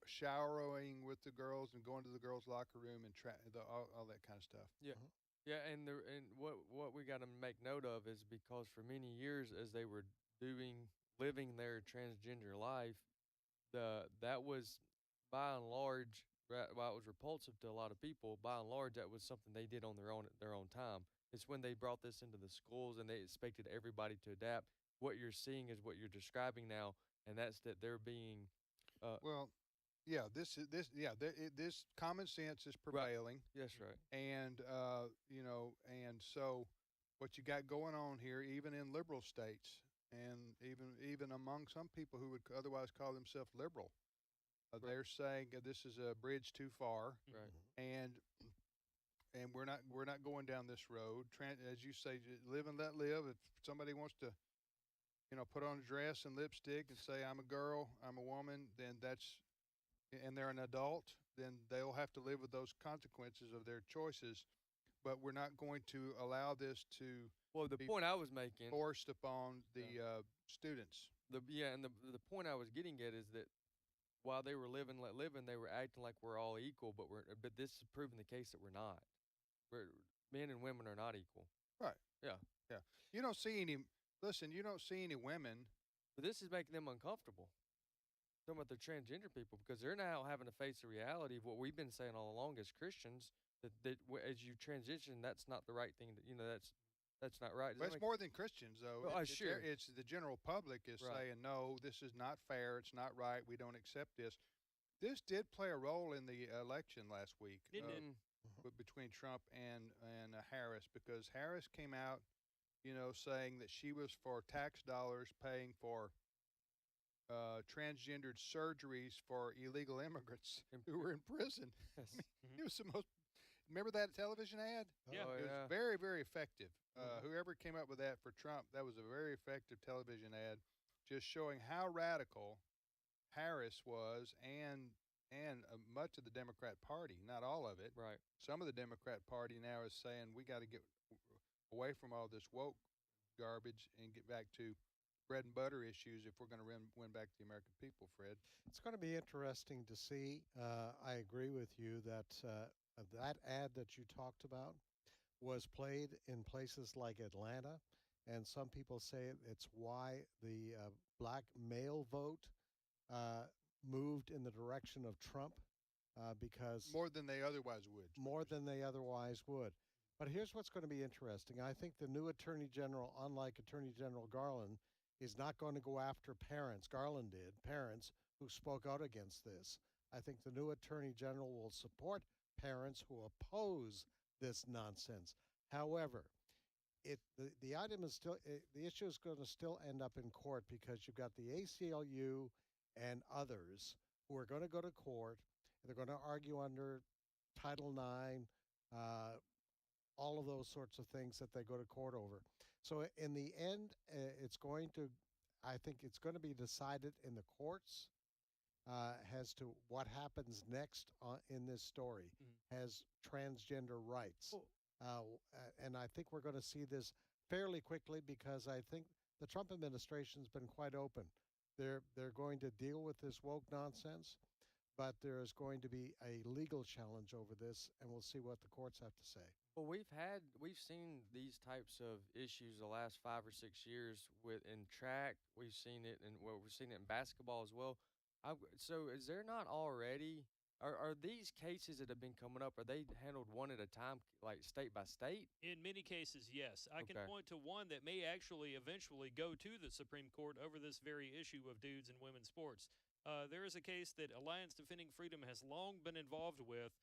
[SPEAKER 9] with the girls and going to the girls' locker room and all that kind of stuff.
[SPEAKER 11] Yeah. Yeah, and what we got to make note of is because for many years as they were living their transgender life, that was by and large, while it was repulsive to a lot of people, by and large that was something they did on their own time. It's when they brought this into the schools and they expected everybody to adapt. What you're seeing is what you're describing now, and that's that they're being
[SPEAKER 9] this common sense is prevailing.
[SPEAKER 11] Right. Yes, right.
[SPEAKER 9] And and so what you got going on here, even in liberal states, and even among some people who would otherwise call themselves liberal, they're saying this is a bridge too far.
[SPEAKER 11] Right.
[SPEAKER 9] And and we're not going down this road. As you say, live and let live. If somebody wants to, put on a dress and lipstick and say I'm a girl, I'm a woman, then and they're an adult, then they'll have to live with those consequences of their choices. But we're not going to allow this to.
[SPEAKER 11] Well, the point I was making
[SPEAKER 9] forced upon the students.
[SPEAKER 11] The point I was getting at is that while they were living, let living, they were acting like we're all equal, but this is proving the case that we're not. Men and women are not equal.
[SPEAKER 9] Right.
[SPEAKER 11] Yeah.
[SPEAKER 9] Yeah. You don't see any. Listen, you don't see any women.
[SPEAKER 11] But this is making them uncomfortable. Talking about the transgender people, because they're now having to face the reality of what we've been saying all along as Christians, that as you transition, that's not the right thing. That's not right.
[SPEAKER 9] But it's more than Christians, though.
[SPEAKER 11] Well, sure.
[SPEAKER 9] It's the general public is saying, no, this is not fair. It's not right. We don't accept this. This did play a role in the election last week between Trump and Harris, because Harris came out, saying that she was for tax dollars paying for transgendered surgeries for illegal immigrants who were in prison.
[SPEAKER 11] Yes.
[SPEAKER 9] It was the most. Remember that television ad?
[SPEAKER 12] Yeah.
[SPEAKER 9] It was very, very effective. Whoever came up with that for Trump, that was a very effective television ad, just showing how radical Harris was and much of the Democrat Party, not all of it.
[SPEAKER 11] Right.
[SPEAKER 9] Some of the Democrat Party now is saying we got to get away from all this woke garbage and get back to bread and butter issues if we're going to win back the American people, Fred.
[SPEAKER 10] It's going to be interesting to see. I agree with you that that ad that you talked about was played in places like Atlanta, and some people say it's why the black male vote moved in the direction of Trump, because
[SPEAKER 9] more than they otherwise would.
[SPEAKER 10] More than they otherwise would. But here's what's going to be interesting. I think the new Attorney General, unlike Attorney General Garland, is not going to go after parents. Garland did, parents who spoke out against this. I think the new Attorney General will support parents who oppose this nonsense. However, the item is still, the issue is going to still end up in court, because you've got the ACLU and others who are going to go to court. They're going to argue under Title IX, all of those sorts of things that they go to court over. So in the end, I think it's going to be decided in the courts as to what happens next in this story, as transgender rights. And I think we're going to see this fairly quickly, because I think the Trump administration's been quite open. They're going to deal with this woke nonsense, but there is going to be a legal challenge over this, and we'll see what the courts have to say.
[SPEAKER 11] Well, we've seen these types of issues the last 5 or 6 years in track. We've seen it we've seen it in basketball as well. So is there not already? Are these cases that have been coming up, are they handled one at a time, like state by state?
[SPEAKER 12] In many cases, yes. I can point to one that may actually eventually go to the Supreme Court over this very issue of dudes and women's sports. There is a case that Alliance Defending Freedom has long been involved with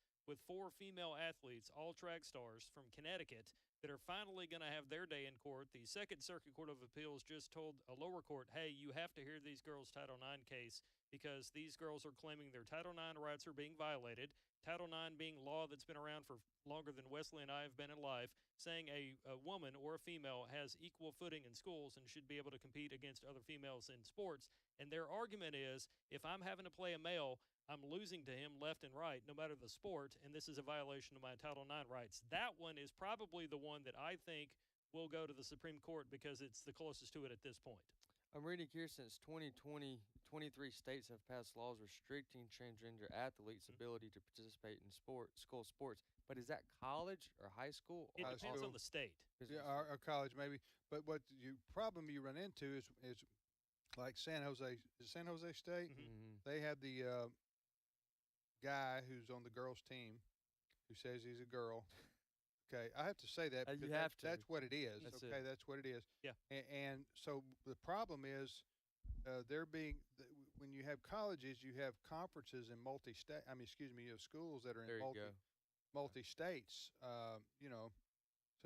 [SPEAKER 12] 4 female athletes, all track stars from Connecticut, that are finally going to have their day in court. The Second Circuit Court of Appeals just told a lower court, hey, you have to hear these girls' Title IX case, because these girls are claiming their Title IX rights are being violated. Title IX being law that's been around for longer than Wesley and I have been in life, saying a woman or a female has equal footing in schools and should be able to compete against other females in sports. And their argument is, if I'm having to play a male, I'm losing to him left and right, no matter the sport, and this is a violation of my Title IX rights. That one is probably the one that I think will go to the Supreme Court, because it's the closest to it at this point.
[SPEAKER 11] I'm reading here, since 2020, 23 states have passed laws restricting transgender athletes' ability to participate in school sports. But is that college or high school?
[SPEAKER 12] It depends on the state.
[SPEAKER 9] Yeah, or college maybe. But what problem you run into is like San Jose State.
[SPEAKER 11] Mm-hmm.
[SPEAKER 9] They have the guy who's on the girls' team who says he's a girl. Okay, I have to say that because that's what it is. That's what it is.
[SPEAKER 12] Yeah.
[SPEAKER 9] And so the problem is when you have colleges, you have conferences in multi-state. You have schools that are in multi-states.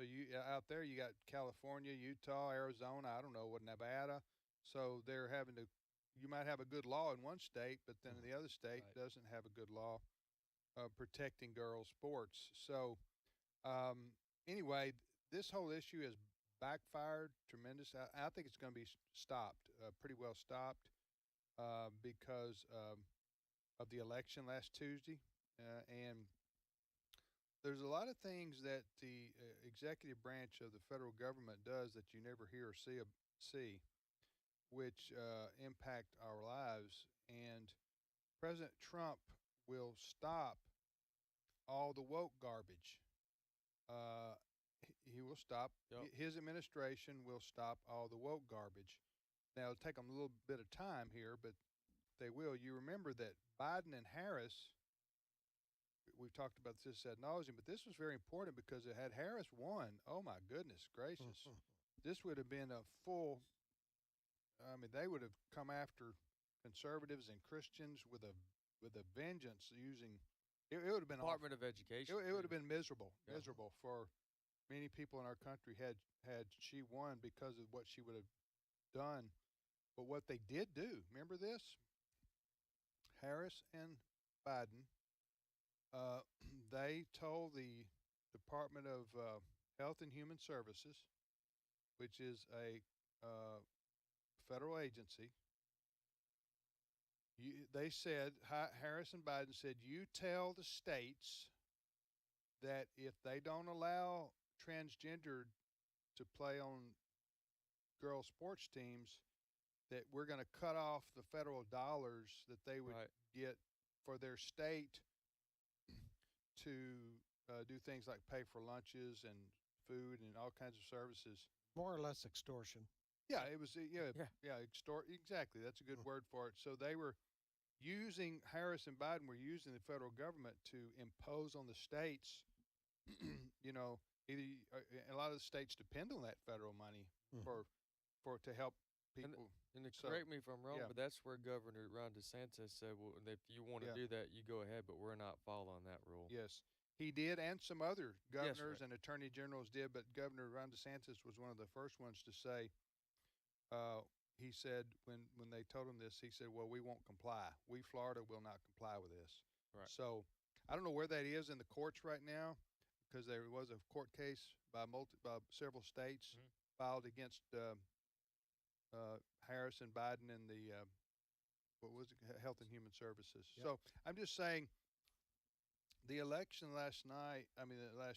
[SPEAKER 9] So you out there you got California, Utah, Arizona. I don't know what, Nevada. So they're having to. You might have a good law in one state, but then the other state doesn't have a good law protecting girls' sports. So Anyway, this whole issue has backfired tremendous. I think it's going to be stopped, pretty well stopped, because of the election last Tuesday. And there's a lot of things that the executive branch of the federal government does that you never hear or see, which impact our lives. And President Trump will stop all the woke garbage. He will stop. Yep. His administration will stop all the woke garbage. Now, it'll take them a little bit of time here, but they will. You remember that Biden and Harris, we've talked about this ad nauseum, but this was very important because it had Harris won. Oh, my goodness gracious. This would have been a full, they would have come after conservatives and Christians with a vengeance using, it would have been
[SPEAKER 11] Department of Education.
[SPEAKER 9] It would have been miserable for many people in our country had she won because of what she would have done. But what they did do, remember this? Harris and Biden, they told the Department of Health and Human Services, which is a federal agency, they said, Harris and Biden said, you tell the states that if they don't allow transgender to play on girls' sports teams, that we're going to cut off the federal dollars that they would get for their state to do things like pay for lunches and food and all kinds of services.
[SPEAKER 10] More or less extortion.
[SPEAKER 9] Yeah, it was. Exactly. That's a good word for it. So they were using, Harris and Biden were using the federal government to impose on the states, a lot of the states depend on that federal money to help people.
[SPEAKER 11] And correct me if I'm wrong, but that's where Governor Ron DeSantis said, well, if you want to do that, you go ahead, but we're not following that rule.
[SPEAKER 9] Yes, he did, and some other governors and attorney generals did, but Governor Ron DeSantis was one of the first ones to say, he said, when they told him this, he said, well, we won't comply. We, Florida, will not comply with this.
[SPEAKER 11] Right.
[SPEAKER 9] So I don't know where that is in the courts right now, because there was a court case by several states filed against Harris and Biden and the Health and Human Services. Yep. So I'm just saying, the election last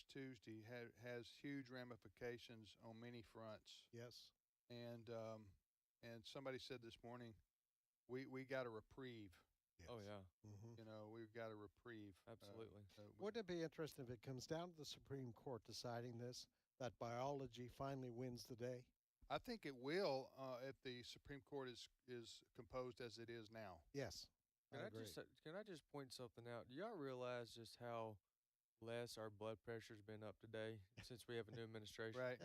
[SPEAKER 9] Tuesday has huge ramifications on many fronts.
[SPEAKER 10] Yes.
[SPEAKER 9] And somebody said this morning, we got a reprieve.
[SPEAKER 10] Yes.
[SPEAKER 11] Oh yeah.
[SPEAKER 9] We've got a reprieve.
[SPEAKER 11] Absolutely.
[SPEAKER 10] Wouldn't it be interesting if it comes down to the Supreme Court deciding this, that biology finally wins the day?
[SPEAKER 9] I think it will if the Supreme Court is composed as it is now.
[SPEAKER 10] Yes.
[SPEAKER 11] Can I just point something out? Do y'all realize just how less our blood pressure's been up today since we have a new administration?
[SPEAKER 9] Right.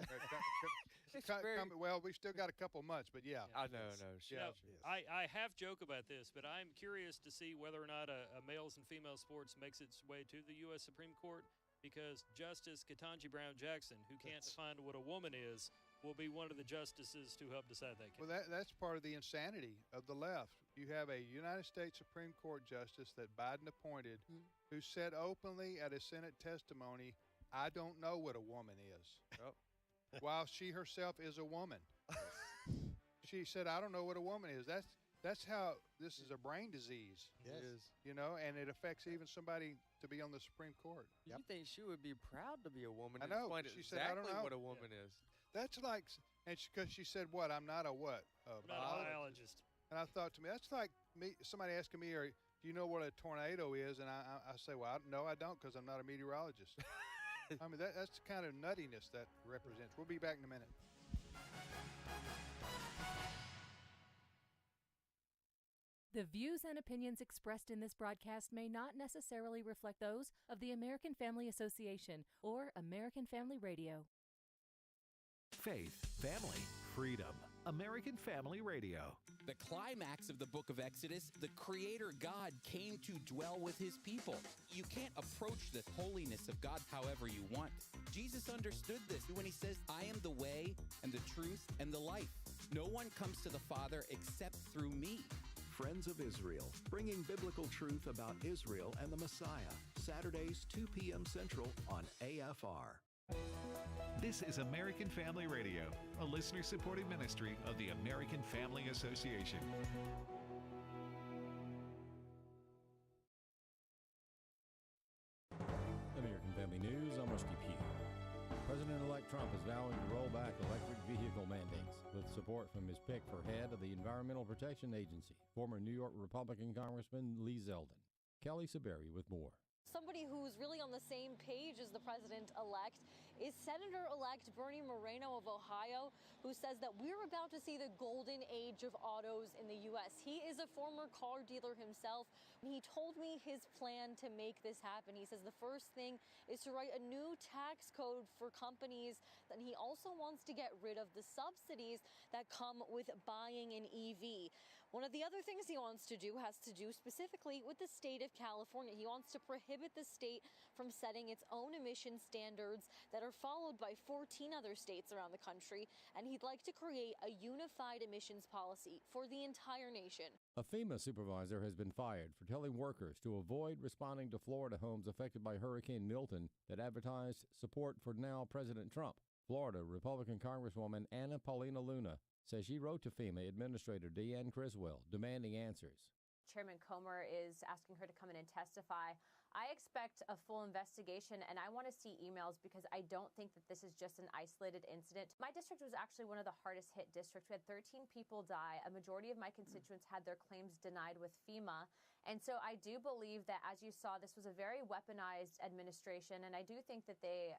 [SPEAKER 9] Well, we still got a couple months, but yeah.
[SPEAKER 11] I know.
[SPEAKER 12] I half joke about this, but I'm curious to see whether or not a males and female sports makes its way to the U.S. Supreme Court, because Justice Ketanji Brown Jackson, who can't define what a woman is, will be one of the justices to help decide that case.
[SPEAKER 9] Well, that's part of the insanity of the left. You have a United States Supreme Court justice that Biden appointed who said openly at a Senate testimony, I don't know what a woman is.
[SPEAKER 11] Yep.
[SPEAKER 9] While she herself is a woman. She said, I don't know what a woman is. That's how this is a brain disease.
[SPEAKER 10] Yes.
[SPEAKER 11] It is.
[SPEAKER 9] And it affects even somebody to be on the Supreme Court.
[SPEAKER 11] You think she would be proud to be a woman?
[SPEAKER 9] I know.
[SPEAKER 11] She said, I don't know what a woman is.
[SPEAKER 9] That's like, because she said, what? I'm not a what?
[SPEAKER 12] I'm not a biologist.
[SPEAKER 9] And I thought to me, that's like somebody asking me, do you know what a tornado is? And I say, well, no, I don't, because I'm not a meteorologist. That's the kind of nuttiness that represents. We'll be back in a minute.
[SPEAKER 19] The views and opinions expressed in this broadcast may not necessarily reflect those of the American Family Association or American Family Radio.
[SPEAKER 8] Faith, family, freedom. American Family Radio.
[SPEAKER 20] The climax of the book of Exodus, the Creator God came to dwell with his people. You can't approach the holiness of God however you want. Jesus understood this when he says, I am the way and the truth and the life. No one comes to the Father except through me.
[SPEAKER 16] Friends of Israel, bringing biblical truth about Israel and the Messiah,
[SPEAKER 21] Saturdays, 2 p.m. Central on AFR.
[SPEAKER 8] This is American Family Radio, a listener-supported ministry of the American Family Association.
[SPEAKER 1] American Family News, I'm Rusty Pugh. President-elect Trump is vowing to roll back electric vehicle mandates with support from his pick for head of the Environmental Protection Agency, former New York Republican Congressman Lee Zeldin. Kelly Saberi with more.
[SPEAKER 22] Somebody who's really on the same page as the president-elect is Senator-elect Bernie Moreno of Ohio, who says that we're about to see the golden age of autos in the U.S. He is a former car dealer himself. He told me his plan to make this happen. He says the first thing is to write a new tax code for companies. Then he also wants to get rid of the subsidies that come with buying an EV. One of the other things he wants to do has to do specifically with the state of California. He wants to prohibit the state from setting its own emission standards that are followed by 14 other states around the country, and he'd like to create a unified emissions policy for the entire nation.
[SPEAKER 1] A FEMA supervisor has been fired for telling workers to avoid responding to Florida homes affected by Hurricane Milton that advertised support for now President Trump. Florida Republican Congresswoman Anna Paulina Luna says she wrote to FEMA Administrator Deanne Criswell demanding answers.
[SPEAKER 23] Chairman Comer is asking her to come in and testify. I expect a full investigation, and I want to see emails because I don't think that this is just an isolated incident. My district was actually one of the hardest hit districts. We had 13 people die. A majority of my constituents had their claims denied with FEMA. And so I do believe that, as you saw, this was a very weaponized administration, and I do think that they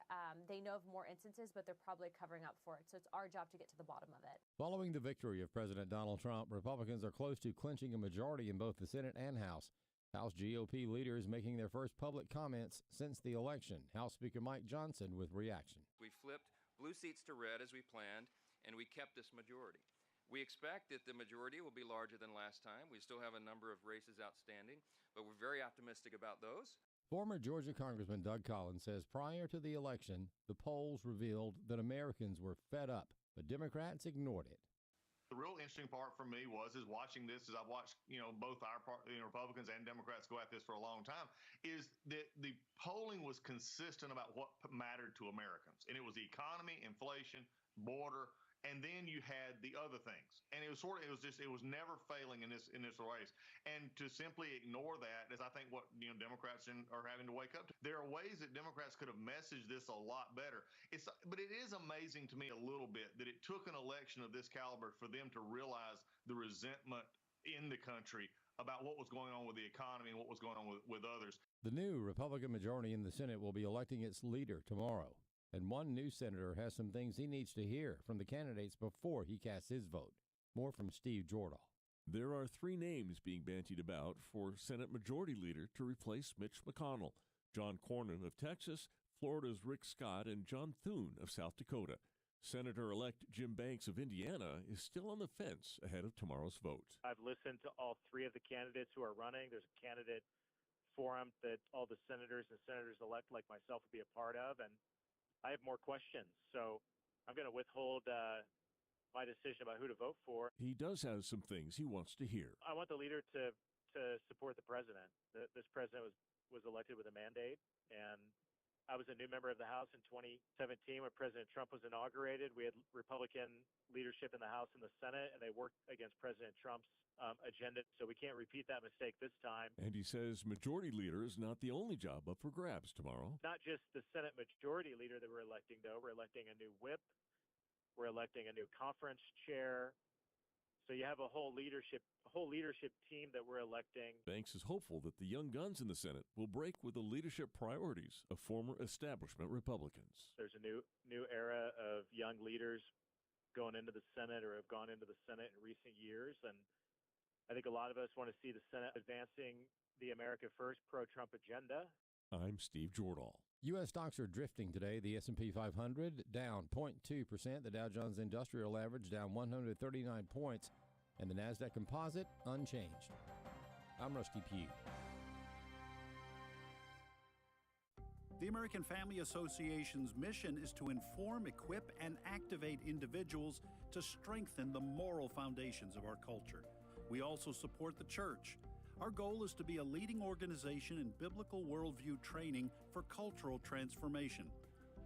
[SPEAKER 23] know of more instances, but they're probably covering up for it. So it's our job to get to the bottom of it.
[SPEAKER 1] Following the victory of President Donald Trump, Republicans are close to clinching a majority in both the Senate and House. House GOP leaders making their first public comments since the election. House Speaker Mike Johnson with reaction.
[SPEAKER 24] We flipped blue seats to red as we planned, and we kept this majority. We expect that the majority will be larger than last time. We still have a number of races outstanding, but we're very optimistic about those.
[SPEAKER 1] Former Georgia Congressman Doug Collins says prior to the election, the polls revealed that Americans were fed up, but Democrats ignored it.
[SPEAKER 25] The real interesting part for me was watching this, as I've watched, both our Republicans and Democrats go at this for a long time, is that the polling was consistent about what mattered to Americans. And it was the economy, inflation, border, and then you had the other things. And it was never failing in this race. And to simply ignore that is, I think, what Democrats are having to wake up to. There are ways that Democrats could have messaged this a lot better. But it is amazing to me a little bit that it took an election of this caliber for them to realize the resentment in the country about what was going on with the economy and what was going on with others.
[SPEAKER 1] The new Republican majority in the Senate will be electing its leader tomorrow. And one new senator has some things he needs to hear from the candidates before he casts his vote. More from Steve Jordahl.
[SPEAKER 26] There are 3 names being bandied about for Senate Majority Leader to replace Mitch McConnell: John Cornyn of Texas, Florida's Rick Scott, and John Thune of South Dakota. Senator-elect Jim Banks of Indiana is still on the fence ahead of tomorrow's vote.
[SPEAKER 27] I've listened to all 3 of the candidates who are running. There's a candidate forum that all the senators and senators-elect like myself will be a part of, and I have more questions, so I'm going to withhold my decision about who to vote for.
[SPEAKER 26] He does have some things he wants to hear.
[SPEAKER 27] I want the leader to support the president. This president was elected with a mandate, and I was a new member of the House in 2017 when President Trump was inaugurated. We had Republican leadership in the House and the Senate, and they worked against President Trump's agenda, so we can't repeat that mistake this time.
[SPEAKER 26] And he says majority leader is not the only job up for grabs tomorrow.
[SPEAKER 27] Not just the Senate majority leader that we're electing, though. We're electing a new whip. We're electing a new conference chair. So you have a whole leadership team that we're electing.
[SPEAKER 26] Banks is hopeful that the young guns in the Senate will break with the leadership priorities of former establishment Republicans.
[SPEAKER 27] There's a new era of young leaders going into the Senate or have gone into the Senate in recent years, and I think a lot of us want to see the Senate advancing the America First pro-Trump agenda.
[SPEAKER 26] I'm Steve Jordahl.
[SPEAKER 1] U.S. stocks are drifting today. The S&P 500 down 0.2%. The Dow Jones Industrial Average down 139 points. And the NASDAQ Composite unchanged. I'm Rusty Pugh.
[SPEAKER 28] The American Family Association's mission is to inform, equip, and activate individuals to strengthen the moral foundations of our culture. We also support the church. Our goal is to be a leading organization in biblical worldview training for cultural transformation.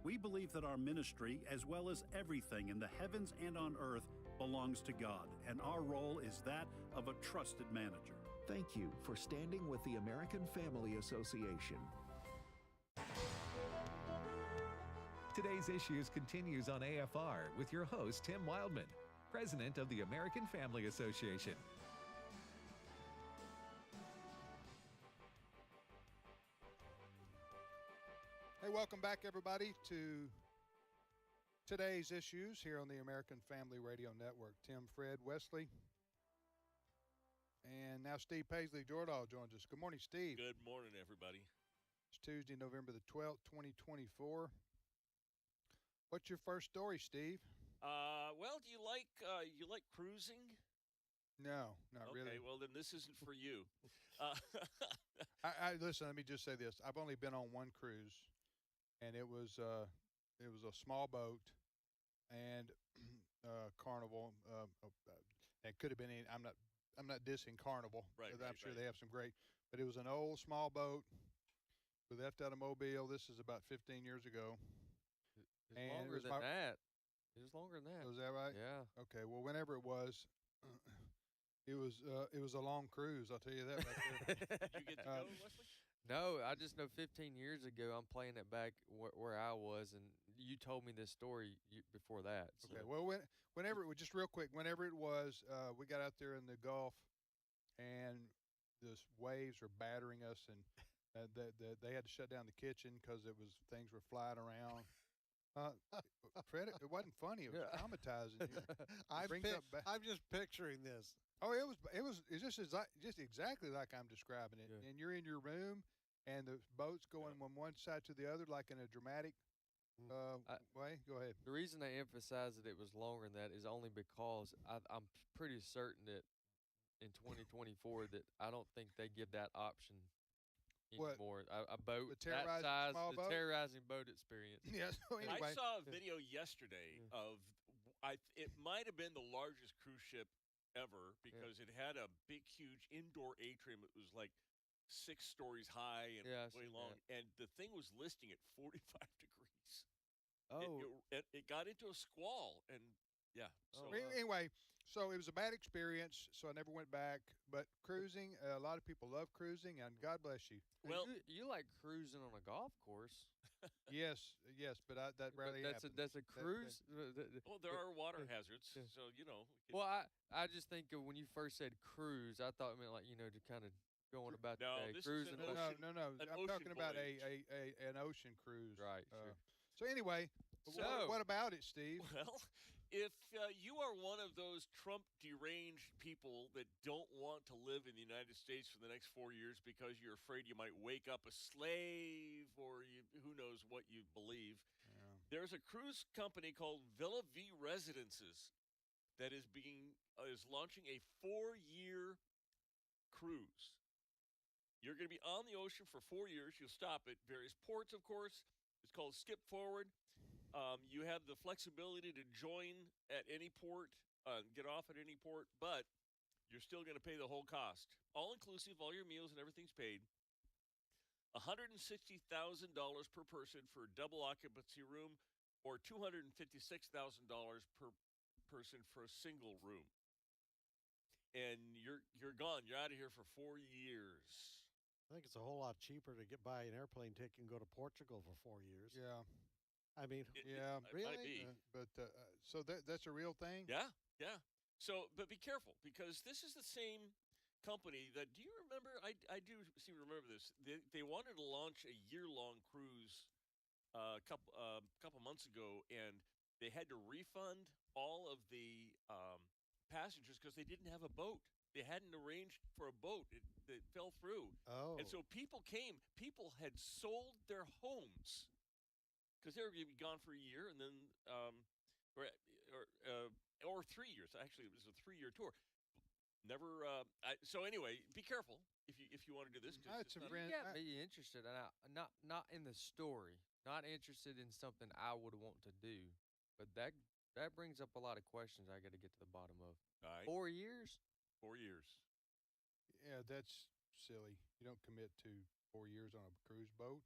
[SPEAKER 28] We believe that our ministry, as well as everything in the heavens and on earth, belongs to God, and our role is that of a trusted manager.
[SPEAKER 21] Thank you for standing with the American Family Association.
[SPEAKER 8] Today's Issues continues on AFR with your host, Tim Wildman, President of the American Family Association.
[SPEAKER 9] Hey, welcome back, everybody, to Today's Issues here on the American Family Radio Network. Tim, Fred, Wesley, and now Steve Paisley Jordahl joins us. Good morning, Steve.
[SPEAKER 2] Good morning, everybody.
[SPEAKER 9] It's Tuesday, November the 12th, 2024. What's your first story, Steve?
[SPEAKER 2] Well, do you like cruising?
[SPEAKER 9] No, not really.
[SPEAKER 2] Okay, well then this isn't for you.
[SPEAKER 9] I listen. Let me just say this: I've only been on one cruise, and it was a small boat, and Carnival. It could have been. I'm not dissing Carnival.
[SPEAKER 2] Right.
[SPEAKER 9] I'm sure they have some great, but it was an old small boat. We left out of Mobile. This is about 15 years ago.
[SPEAKER 11] It's longer than that. It was longer than that.
[SPEAKER 9] Was that right?
[SPEAKER 11] Yeah.
[SPEAKER 9] Okay. Well, whenever it was, it was a long cruise. I'll tell you that right there.
[SPEAKER 2] Did you get to go, Wesley?
[SPEAKER 11] No, I just know 15 years ago, I'm playing it back where I was, and you told me this story before that. So.
[SPEAKER 9] Okay. Well, whenever it was, just real quick, whenever it was, we got out there in the Gulf, and the waves were battering us, and they had to shut down the kitchen because things were flying around. Fred, it wasn't funny. It was traumatizing.
[SPEAKER 10] I'm just picturing this.
[SPEAKER 9] Oh, it was just exactly like I'm describing it. Yeah. And you're in your room, and the boat's going from one side to the other, like in a dramatic way. Go ahead.
[SPEAKER 11] The reason I emphasize that it was longer than that is only because I'm pretty certain that in 2024 that I don't think they give that option anymore. A boat that size, the terrorizing boat experience.
[SPEAKER 9] Yeah. So anyway.
[SPEAKER 2] I saw a video yesterday of it might have been the largest cruise ship ever because it had a big, huge indoor atrium. It was like 6 stories high and way long, and the thing was listing at 45 degrees.
[SPEAKER 11] Oh,
[SPEAKER 2] it got into a squall, and yeah. So
[SPEAKER 9] anyway, so it was a bad experience. So I never went back. But cruising, a lot of people love cruising, and God bless you.
[SPEAKER 11] Well, you like cruising on a golf course.
[SPEAKER 9] yes, but that rarely happens.
[SPEAKER 11] That's a cruise.
[SPEAKER 2] Well, there are water hazards, so you know.
[SPEAKER 11] Well, I just think of when you first said cruise, I thought it meant like to kind of going about the day. Cruising.
[SPEAKER 9] No. I'm talking about an ocean cruise.
[SPEAKER 11] Right. Sure.
[SPEAKER 9] So anyway, what about it, Steve?
[SPEAKER 2] Well, if you are one of those Trump deranged people that don't want to live in the United States for the next 4 years because you're afraid you might wake up a slave or who knows what you believe, there's a cruise company called Villa V Residences that is launching a 4-year cruise. You're going to be on the ocean for 4 years. You'll stop at various ports, of course. It's called Skip Forward. You have the flexibility to join at any port, get off at any port, but you're still going to pay the whole cost. All inclusive, all your meals and everything's paid. $160,000 per person for a double occupancy room, or $256,000 per person for a single room. And you're gone. You're out of here for 4 years.
[SPEAKER 10] I think it's a whole lot cheaper to buy an airplane ticket and go to Portugal for 4 years.
[SPEAKER 9] Yeah.
[SPEAKER 10] I mean,
[SPEAKER 9] really?
[SPEAKER 2] Might be.
[SPEAKER 9] But so that's a real thing?
[SPEAKER 2] Yeah. So, but be careful, because this is the same company that, do you remember? I do seem to remember this. They wanted to launch a year-long cruise a couple months ago, and they had to refund all of the passengers because they didn't have a boat. They hadn't arranged for a boat. It fell through.
[SPEAKER 10] Oh.
[SPEAKER 2] And so people came. People had sold their homes because they were going to be gone for a year, and then or 3 years. Actually, it was a 3-year tour. Never. So anyway, be careful if you want to do this.
[SPEAKER 11] You got me interested, not in the story. Not interested in something I would want to do, but that brings up a lot of questions I got to get to the bottom of.
[SPEAKER 2] All right.
[SPEAKER 11] 4 years.
[SPEAKER 2] 4 years.
[SPEAKER 9] Yeah, that's silly. You don't commit to 4 years on a cruise boat.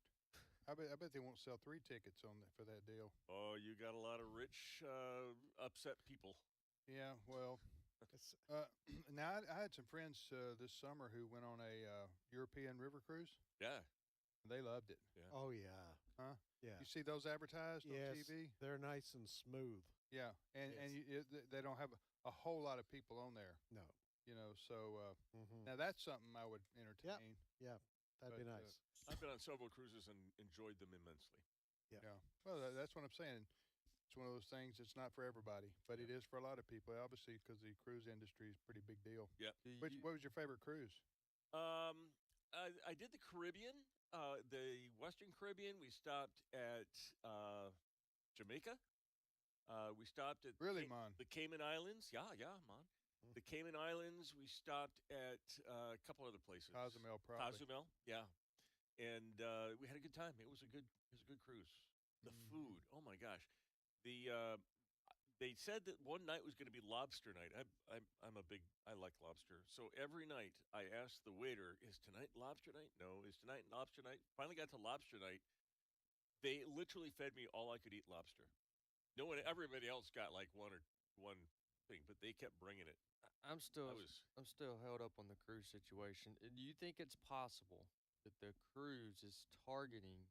[SPEAKER 9] I bet they won't sell 3 tickets for that deal.
[SPEAKER 2] Oh, you got a lot of rich, upset people.
[SPEAKER 9] Yeah, well, now I had some friends this summer who went on a European river cruise.
[SPEAKER 2] Yeah.
[SPEAKER 9] They loved it.
[SPEAKER 2] Yeah.
[SPEAKER 10] Oh, yeah.
[SPEAKER 9] Huh?
[SPEAKER 10] Yeah.
[SPEAKER 9] You see those advertised on
[SPEAKER 10] Yes,
[SPEAKER 9] TV?
[SPEAKER 10] they're nice and smooth.
[SPEAKER 9] Yeah, and they don't have a whole lot of people on there.
[SPEAKER 10] No.
[SPEAKER 9] You know, so now that's something I would entertain.
[SPEAKER 10] Yeah, that'd be nice.
[SPEAKER 2] I've been on several cruises and enjoyed them immensely.
[SPEAKER 9] Yeah. Well, that's what I'm saying. It's one of those things. It's not for everybody, but it is for a lot of people, obviously, because the cruise industry is a pretty big deal.
[SPEAKER 2] Yeah.
[SPEAKER 9] What was your favorite cruise?
[SPEAKER 2] I did the Caribbean, the Western Caribbean. We stopped at Jamaica. We stopped at the Cayman Islands. Yeah, man. The Cayman Islands. We stopped at a couple other places.
[SPEAKER 9] Cozumel, probably.
[SPEAKER 2] Cozumel, yeah. And we had a good time. It was a good cruise. The food, oh my gosh. They said that one night was going to be lobster night. I like lobster. So every night I asked the waiter, "Is tonight lobster night?" "No." "Is tonight lobster night?" Finally got to lobster night. They literally fed me all I could eat lobster. No one, everybody else got like one thing, but they kept bringing it.
[SPEAKER 11] I'm still held up on the cruise situation. Do you think it's possible that the cruise is targeting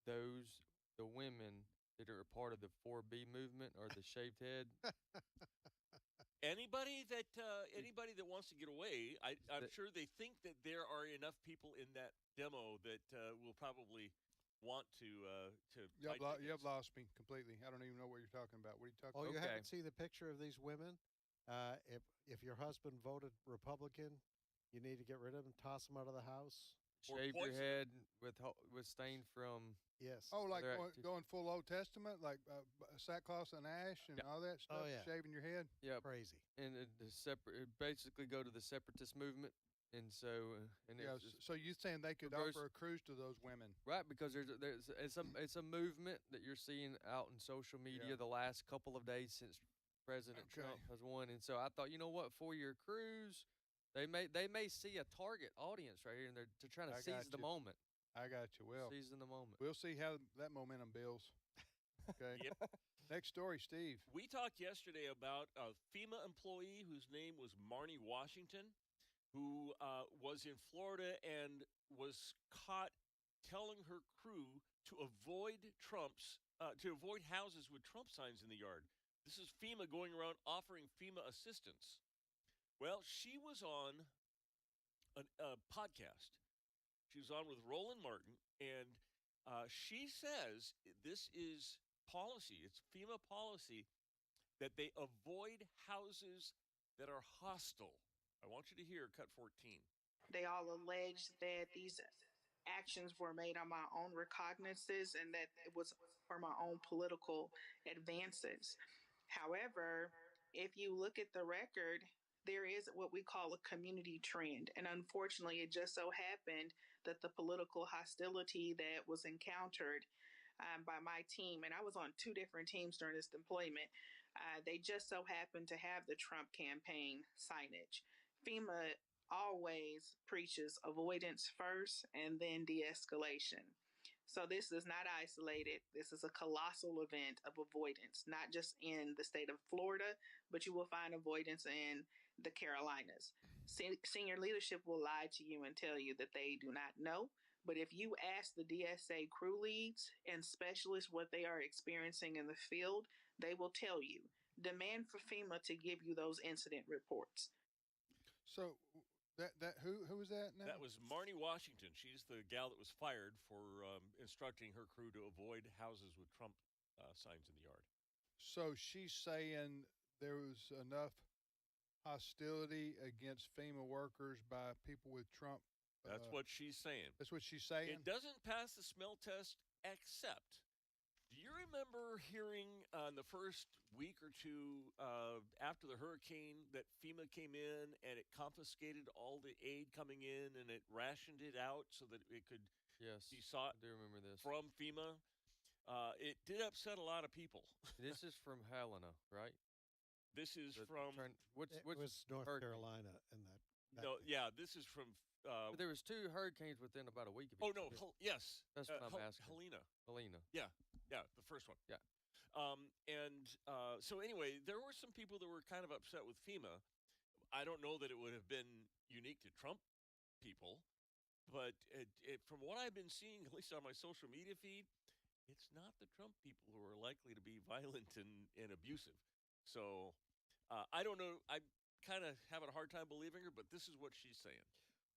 [SPEAKER 11] the women that are a part of the 4B movement or the shaved head?
[SPEAKER 2] Anybody that wants to get away, I'm sure they think that there are enough people in that demo that will probably want to.
[SPEAKER 9] You have lost me completely. I don't even know what you're talking about. What are you talking about?
[SPEAKER 10] You haven't seen the picture of these women? If your husband voted Republican, you need to get rid of him, toss him out of the house.
[SPEAKER 11] Shave your head with stain from.
[SPEAKER 10] Yes.
[SPEAKER 9] Oh, like going full Old Testament, like sackcloth and ash and all that stuff, shaving your head?
[SPEAKER 11] Yeah.
[SPEAKER 10] Crazy.
[SPEAKER 11] And basically go to the separatist movement. And so,
[SPEAKER 9] so you saying they could offer a cruise to those women,
[SPEAKER 11] right? Because it's a movement that you're seeing out in social media the last couple of days since President Trump has won. And so I thought, you know what, 4-year cruise, they may see a target audience right here, and they're trying to seize the moment.
[SPEAKER 9] I got you. Well,
[SPEAKER 11] seizing the moment.
[SPEAKER 9] We'll see how that momentum builds. Okay.
[SPEAKER 2] Yep.
[SPEAKER 9] Next story, Steve.
[SPEAKER 2] We talked yesterday about a FEMA employee whose name was Marnie Washington, who was in Florida and was caught telling her crew to avoid houses with Trump signs in the yard. This is FEMA going around offering FEMA assistance. Well, she was on a podcast. She was on with Roland Martin, and she says this is policy. It's FEMA policy that they avoid houses that are hostile. I want you to hear cut 14.
[SPEAKER 3] They all allege that these actions were made on my own recognizances and that it was for my own political advances. However, if you look at the record, there is what we call a community trend. And unfortunately, it just so happened that the political hostility that was encountered by my team, and I was on 2 different teams during this deployment, they just so happened to have the Trump campaign signage. FEMA always preaches avoidance first and then de-escalation. So this is not isolated. This is a colossal event of avoidance, not just in the state of Florida, but you will find avoidance in the Carolinas. Senior leadership will lie to you and tell you that they do not know. But if you ask the DSA crew leads and specialists what they are experiencing in the field, they will tell you. Demand for FEMA to give you those incident reports.
[SPEAKER 9] So who was that now?
[SPEAKER 2] That was Marnie Washington. She's the gal that was fired for instructing her crew to avoid houses with Trump signs in the yard.
[SPEAKER 9] So she's saying there was enough hostility against FEMA workers by people with Trump.
[SPEAKER 2] That's what she's saying.
[SPEAKER 9] That's what she's saying?
[SPEAKER 2] It doesn't pass the smell test, except, do you remember hearing in the first week or two after the hurricane that FEMA came in and it confiscated all the aid coming in and it rationed it out so that it could be sought
[SPEAKER 11] I do remember this.
[SPEAKER 2] from FEMA? It did upset a lot of people.
[SPEAKER 11] This is from Helena, right?
[SPEAKER 2] This is from...
[SPEAKER 10] It was North Carolina in that.
[SPEAKER 2] No, yeah, this is from.
[SPEAKER 11] But there was 2 hurricanes within about a week of
[SPEAKER 2] Oh
[SPEAKER 11] each
[SPEAKER 2] no!
[SPEAKER 11] other.
[SPEAKER 2] Yes,
[SPEAKER 11] That's what I'm asking.
[SPEAKER 2] Helena.
[SPEAKER 11] Helena.
[SPEAKER 2] Yeah, the first one.
[SPEAKER 11] Yeah.
[SPEAKER 2] So anyway, there were some people that were kind of upset with FEMA. I don't know that it would have been unique to Trump people, but from what I've been seeing, at least on my social media feed, it's not the Trump people who are likely to be violent and abusive. So I don't know. I'm kind of having a hard time believing her, but this is what she's saying.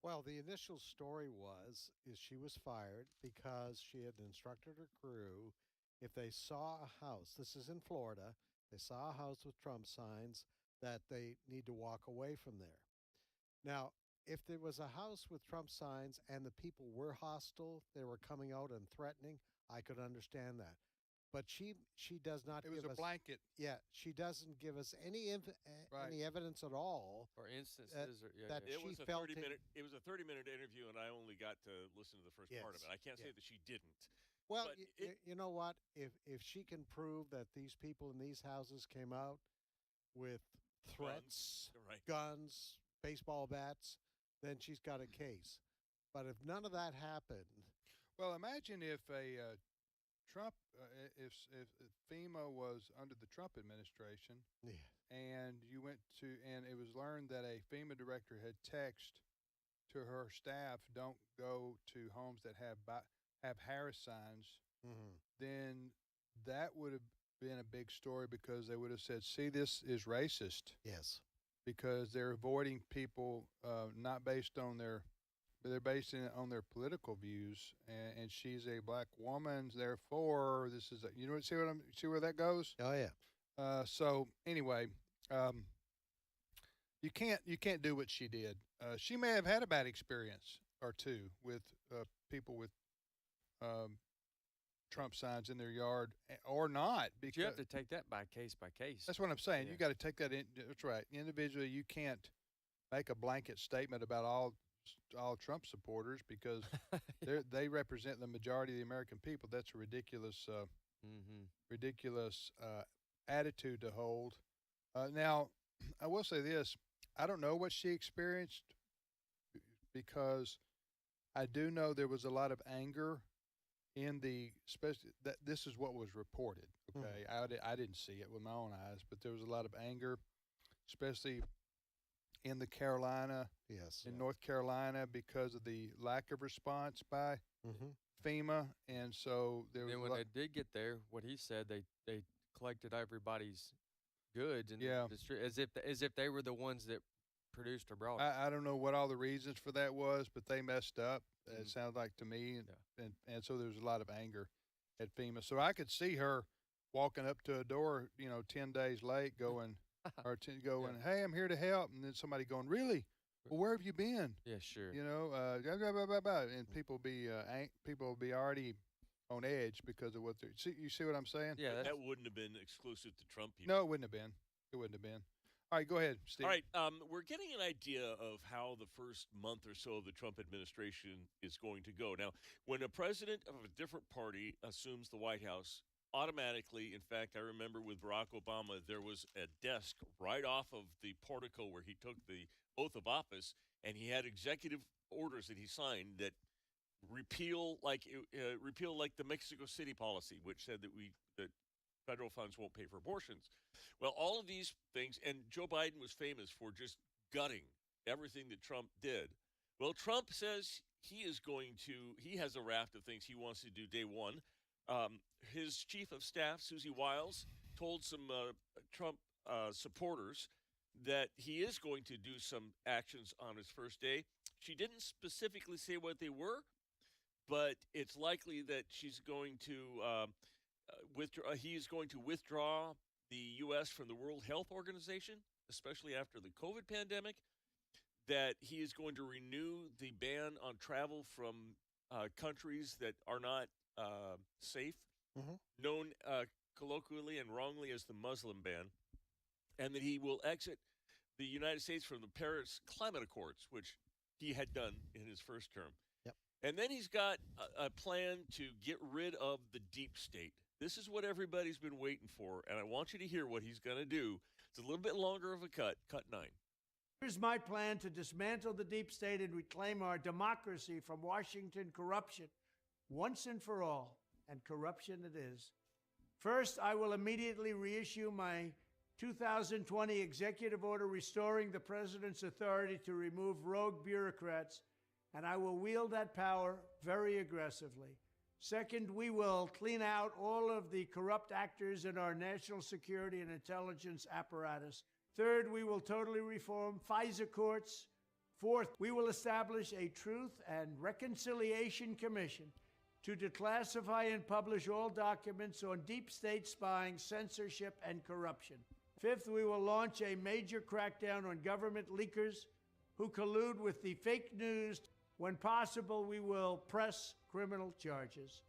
[SPEAKER 10] Well, the initial story is she was fired because she had instructed her crew if they saw a house, this is in Florida, they saw a house with Trump signs, that they need to walk away from there. Now, if there was a house with Trump signs and the people were hostile, they were coming out and threatening, I could understand that. But she does not.
[SPEAKER 9] It was a blanket.
[SPEAKER 10] Yeah, she doesn't give us any evidence at all.
[SPEAKER 11] Or instances,
[SPEAKER 10] that
[SPEAKER 2] It
[SPEAKER 10] she
[SPEAKER 2] was a
[SPEAKER 10] felt
[SPEAKER 2] 30-minute. It was a 30-minute interview, and I only got to listen to the first part of it. I can't say that she didn't.
[SPEAKER 10] Well, you know what? If she can prove that these people in these houses came out with threats, guns, baseball bats, then she's got a case. But if none of that happened,
[SPEAKER 9] well, imagine if a Trump, if FEMA was under the Trump administration, and you went to, and it was learned that a FEMA director had texted to her staff, "Don't go to homes that have Harris signs," then that would have been a big story because they would have said, "See, this is racist."
[SPEAKER 10] Yes,
[SPEAKER 9] because they're avoiding people not based on they're based on their political views, and she's a black woman, therefore this is see where that goes.
[SPEAKER 10] Oh yeah.
[SPEAKER 9] So anyway, you can't do what she did. She may have had a bad experience or two with people with Trump signs in their yard, or not. Because
[SPEAKER 11] you have to take that by case.
[SPEAKER 9] That's what I'm saying. You got to take that in. That's right. Individually, you can't make a blanket statement about all Trump supporters because they represent the majority of the American people. That's a ridiculous attitude to hold. Now, I will say this: I don't know what she experienced because I do know there was a lot of anger in especially that this is what was reported. Okay, I didn't see it with my own eyes, but there was a lot of anger, especially in the Carolina, in North Carolina, because of the lack of response by FEMA, and so there was.
[SPEAKER 11] Then when they did get there, what he said, they collected everybody's goods and the street, as if they were the ones that produced or brought it.
[SPEAKER 9] I don't know what all the reasons for that was, but they messed up. It sounded like to me, and so there was a lot of anger at FEMA. So I could see her walking up to a door, 10 days late, going, "Hey, I'm here to help," and then somebody going, "Really? Well, where have you been?"
[SPEAKER 11] Yeah, sure.
[SPEAKER 9] And people be already on edge because of what they see. You see what I'm saying?
[SPEAKER 2] Yeah, that wouldn't have been exclusive to Trump people.
[SPEAKER 9] No, it wouldn't have been. It wouldn't have been. All right, go ahead, Steve.
[SPEAKER 2] All right, we're getting an idea of how the first month or so of the Trump administration is going to go. Now, when a president of a different party assumes the White House, automatically, in fact, I remember with Barack Obama, there was a desk right off of the portico where he took the oath of office, and he had executive orders that he signed that repeal like the Mexico City policy, which said that federal funds won't pay for abortions. Well, all of these things, and Joe Biden was famous for just gutting everything that Trump did. Well, Trump says he has a raft of things he wants to do day one. His chief of staff, Susie Wiles, told some Trump supporters that he is going to do some actions on his first day. She didn't specifically say what they were, but it's likely that she's going to he's going to withdraw the U.S. from the World Health Organization, especially after the COVID pandemic, that he is going to renew the ban on travel from countries that are not safe, known colloquially and wrongly as the Muslim ban, and that he will exit the United States from the Paris Climate Accords, which he had done in his first term.
[SPEAKER 10] Yep.
[SPEAKER 2] And then he's got a plan to get rid of the deep state. This is what everybody's been waiting for, and I want you to hear what he's going to do. It's a little bit longer of a cut 9.
[SPEAKER 4] Here's my plan to dismantle the deep state and reclaim our democracy from Washington corruption once and for all, and corruption it is. First, I will immediately reissue my 2020 executive order restoring the president's authority to remove rogue bureaucrats, and I will wield that power very aggressively. Second, we will clean out all of the corrupt actors in our national security and intelligence apparatus. Third, we will totally reform FISA courts. Fourth, we will establish a Truth and Reconciliation Commission to declassify and publish all documents on deep state spying, censorship, and corruption. Fifth, we will launch a major crackdown on government leakers who collude with the fake news. When possible, we will press criminal charges.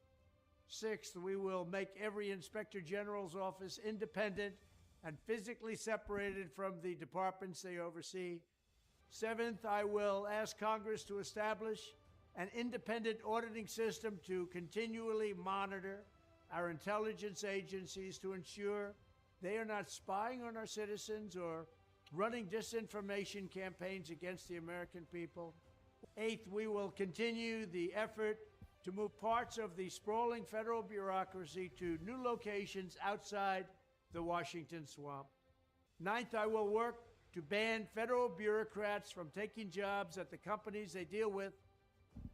[SPEAKER 4] Sixth, we will make every Inspector General's office independent and physically separated from the departments they oversee. Seventh, I will ask Congress to establish an independent auditing system to continually monitor our intelligence agencies to ensure they are not spying on our citizens or running disinformation campaigns against the American people. Eighth, we will continue the effort to move parts of the sprawling federal bureaucracy to new locations outside the Washington swamp. Ninth, I will work to ban federal bureaucrats from taking jobs at the companies they deal with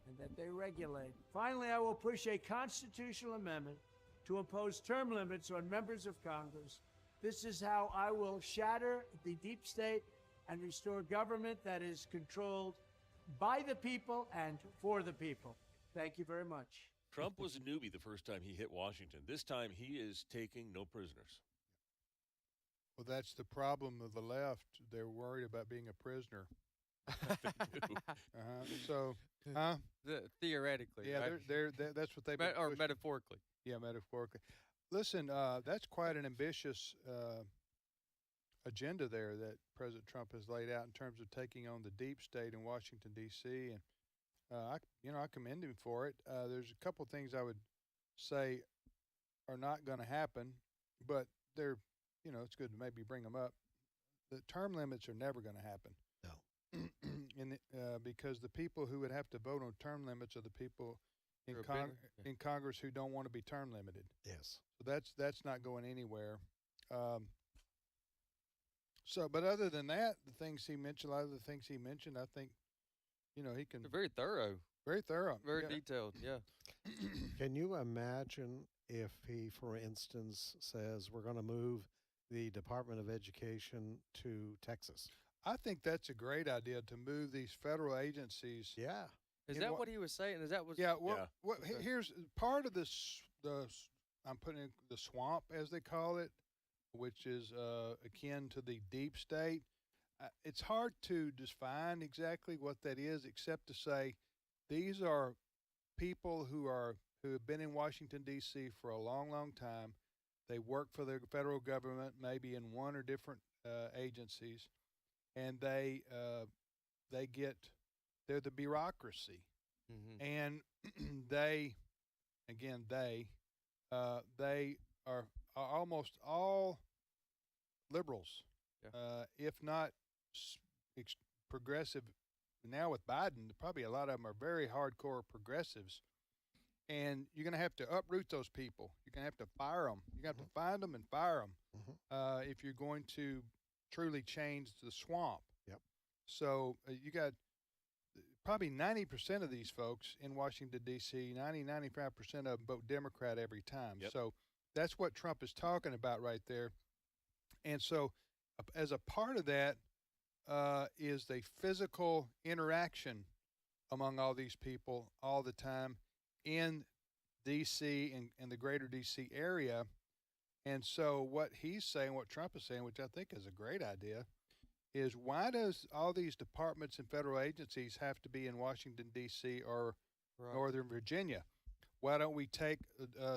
[SPEAKER 4] and that they regulate. Finally, I will push a constitutional amendment to impose term limits on members of Congress. This is how I will shatter the deep state and restore government that is controlled by the people and for the people. Thank you very much.
[SPEAKER 2] Trump was a newbie the first time he hit Washington. This time he is taking no prisoners.
[SPEAKER 9] Well, that's the problem of the left. They're worried about being a prisoner. So,
[SPEAKER 11] theoretically,
[SPEAKER 9] yeah,
[SPEAKER 11] right?
[SPEAKER 9] that's what they
[SPEAKER 11] or metaphorically.
[SPEAKER 9] Yeah, metaphorically. Listen, that's quite an ambitious agenda there that President Trump has laid out in terms of taking on the deep state in Washington D.C. And I commend him for it. There's a couple things I would say are not going to happen, but they're, it's good to maybe bring them up. The term limits are never going to happen. No. Because the people who would have to vote on term limits are the people in Congress who don't want to be term limited.
[SPEAKER 10] Yes.
[SPEAKER 9] So that's not going anywhere. But other than that, a lot of the things he mentioned, I think, he can.
[SPEAKER 11] They're very thorough.
[SPEAKER 9] Very thorough.
[SPEAKER 11] Very detailed, yeah.
[SPEAKER 10] Can you imagine if he, for instance, says we're going to move the Department of Education to Texas?
[SPEAKER 9] I think that's a great idea to move these federal agencies.
[SPEAKER 10] Yeah.
[SPEAKER 11] Is that what he was saying?
[SPEAKER 9] Here's part of this. I'm putting in the swamp, as they call it, which is akin to the deep state. It's hard to define exactly what that is, except to say these are people who have been in Washington D.C. for a long, long time. They work for the federal government, maybe in one or different agencies, and they're the bureaucracy, and they are almost all liberals, if not progressive. Now with Biden, probably a lot of them are very hardcore progressives, and you're going to have to uproot those people. You're going to have to fire them. You're going to have to find them and fire them if you're going to truly change the swamp.
[SPEAKER 10] Yep.
[SPEAKER 9] So you got probably 90% of these folks in Washington, D.C., 95% of them vote Democrat every time.
[SPEAKER 2] Yep.
[SPEAKER 9] So that's what Trump is talking about right there. And so as a part of that is the physical interaction among all these people all the time in D.C. and the greater D.C. area. And so what he's saying, what Trump is saying, which I think is a great idea, is why does all these departments and federal agencies have to be in Washington, D.C. or Northern Virginia? Why don't we take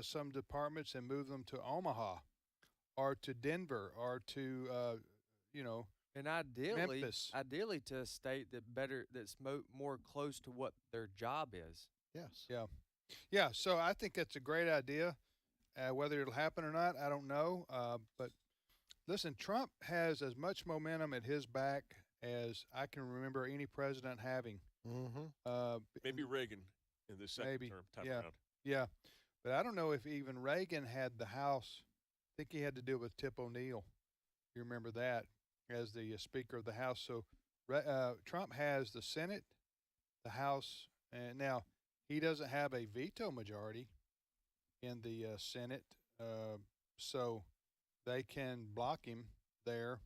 [SPEAKER 9] some departments and move them to Omaha or to Denver or to,
[SPEAKER 11] and ideally,
[SPEAKER 9] Memphis?
[SPEAKER 11] Ideally to a state that's more close to what their job is.
[SPEAKER 10] Yes.
[SPEAKER 9] Yeah. Yeah, so I think that's a great idea. Whether it'll happen or not, I don't know. But listen, Trump has as much momentum at his back as I can remember any president having.
[SPEAKER 2] Maybe Reagan in the second time around.
[SPEAKER 9] Yeah, but I don't know if even Reagan had the House. I think he had to deal with Tip O'Neill. You remember that as the Speaker of the House. So Trump has the Senate, the House, and now he doesn't have a veto majority in the Senate, so they can block him there.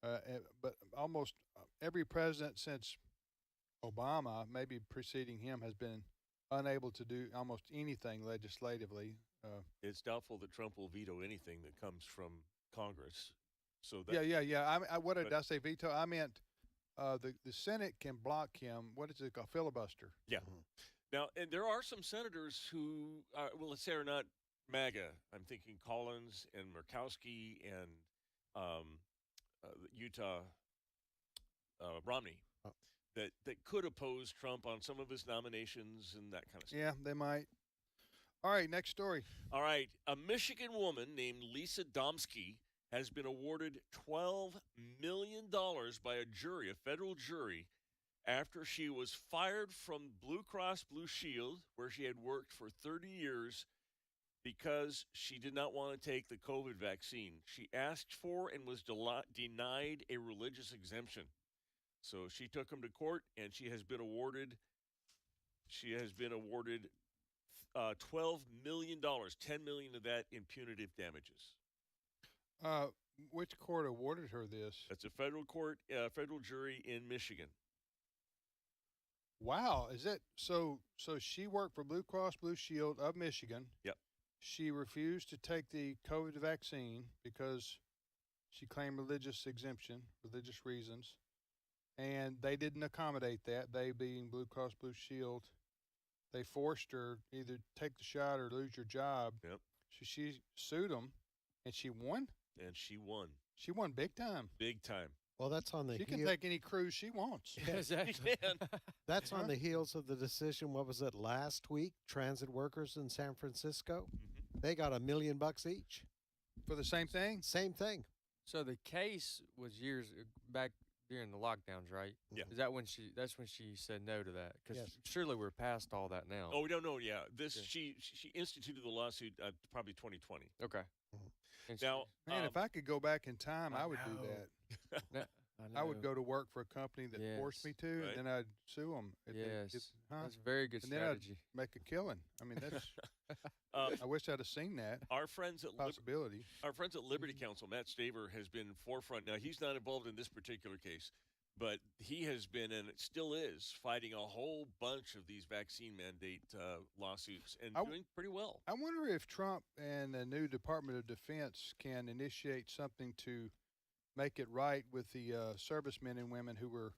[SPEAKER 9] But almost every president since Obama, maybe preceding him, has been unable to do almost anything legislatively.
[SPEAKER 2] It's doubtful that Trump will veto anything that comes from Congress. So that,
[SPEAKER 9] yeah. What did I say? Veto? I meant the Senate can block him. What is it called? Filibuster.
[SPEAKER 2] Yeah. Now, and there are some senators who, let's say, are not MAGA. I'm thinking Collins and Murkowski and Utah Romney that could oppose Trump on some of his nominations and that kind of stuff.
[SPEAKER 9] Yeah, they might. All right, next story.
[SPEAKER 2] All right. A Michigan woman named Lisa Domsky has been awarded $12 million by a federal jury, after she was fired from Blue Cross Blue Shield, where she had worked for 30 years, because she did not want to take the COVID vaccine. She asked for and was denied a religious exemption. So she took him to court, and she has been awarded $12 million, $10 million of that in punitive damages.
[SPEAKER 9] Which court awarded her this?
[SPEAKER 2] That's a federal court, federal jury in Michigan.
[SPEAKER 9] Wow, is that so? So she worked for Blue Cross Blue Shield of Michigan.
[SPEAKER 2] Yep.
[SPEAKER 9] She refused to take the COVID vaccine because she claimed religious reasons, and they didn't accommodate that. They, being Blue Cross Blue Shield, they forced her either take the shot or lose your job.
[SPEAKER 2] Yep.
[SPEAKER 9] So she sued them, and she won.
[SPEAKER 2] And she won.
[SPEAKER 9] She won big time.
[SPEAKER 2] Big time.
[SPEAKER 10] Well, that's on the
[SPEAKER 9] She can take any cruise she wants.
[SPEAKER 10] Yeah, exactly.
[SPEAKER 2] Can.
[SPEAKER 10] That's on the heels of the decision, what was it, last week? Transit workers in San Francisco, they got $1 million each.
[SPEAKER 9] For the same thing?
[SPEAKER 10] Same thing.
[SPEAKER 11] So the case was years back during the lockdowns, right?
[SPEAKER 2] Yeah.
[SPEAKER 11] Is that when that's when she said no to that? Because surely we're past all that now.
[SPEAKER 2] Oh, we don't know. Yeah. She instituted the lawsuit probably 2020.
[SPEAKER 11] Okay.
[SPEAKER 2] Now,
[SPEAKER 9] man, if I could go back in time, I would do that. I would go to work for a company that forced me to, and then I'd sue them.
[SPEAKER 11] That's a very good strategy.
[SPEAKER 9] Then I'd make a killing. I mean, that's. I wish I'd have seen that.
[SPEAKER 2] Our friends at
[SPEAKER 9] possibility.
[SPEAKER 2] Our friends at Liberty Counsel, Matt Staver, has been forefront. Now, he's not involved in this particular case, but he has been, and it still is, fighting a whole bunch of these vaccine mandate lawsuits and doing pretty well.
[SPEAKER 9] I wonder if Trump and the new Department of Defense can initiate something to make it right with the servicemen and women who were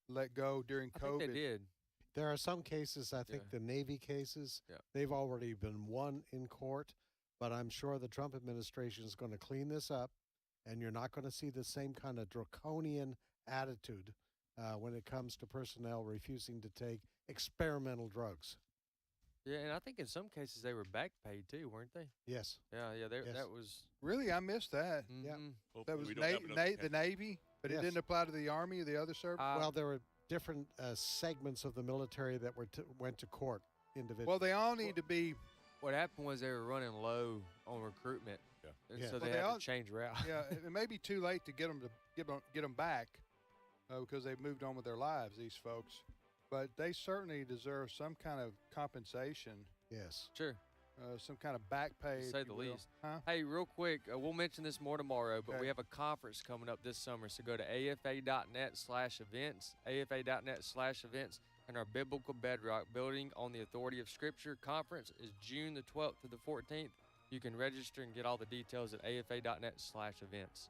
[SPEAKER 9] let go during COVID.
[SPEAKER 11] I think they did.
[SPEAKER 10] There are some cases, I think the Navy cases, they've already been won in court, but I'm sure the Trump administration is going to clean this up, and you're not going to see the same kind of draconian attitude when it comes to personnel refusing to take experimental drugs.
[SPEAKER 11] Yeah, and I think in some cases they were back paid too, weren't they?
[SPEAKER 10] Yes.
[SPEAKER 11] Yeah. That was
[SPEAKER 9] really, I missed that.
[SPEAKER 11] Mm-hmm.
[SPEAKER 10] Yeah,
[SPEAKER 9] that was the Navy, but it didn't apply to the Army or the other service.
[SPEAKER 10] Well, there were different segments of the military that went to court individually.
[SPEAKER 9] Well, they all need to be.
[SPEAKER 11] What happened was they were running low on recruitment, and so they had to change route.
[SPEAKER 9] Yeah, it may be too late to get them back because they've moved on with their lives. These folks. But they certainly deserve some kind of compensation.
[SPEAKER 10] Yes.
[SPEAKER 11] Sure.
[SPEAKER 9] Some kind of back pay.
[SPEAKER 11] To say the least.
[SPEAKER 9] Huh?
[SPEAKER 11] Hey, real quick, we'll mention this more tomorrow, but we have a conference coming up this summer. So go to afa.net/events, afa.net/events, and our Biblical Bedrock Building on the Authority of Scripture conference is June the 12th to the 14th. You can register and get all the details at afa.net/events.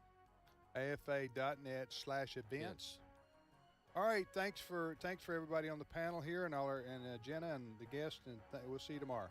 [SPEAKER 9] afa.net/events.
[SPEAKER 11] Yes.
[SPEAKER 9] All right, thanks for everybody on the panel here, and Jenna and the guest, and we'll see you tomorrow.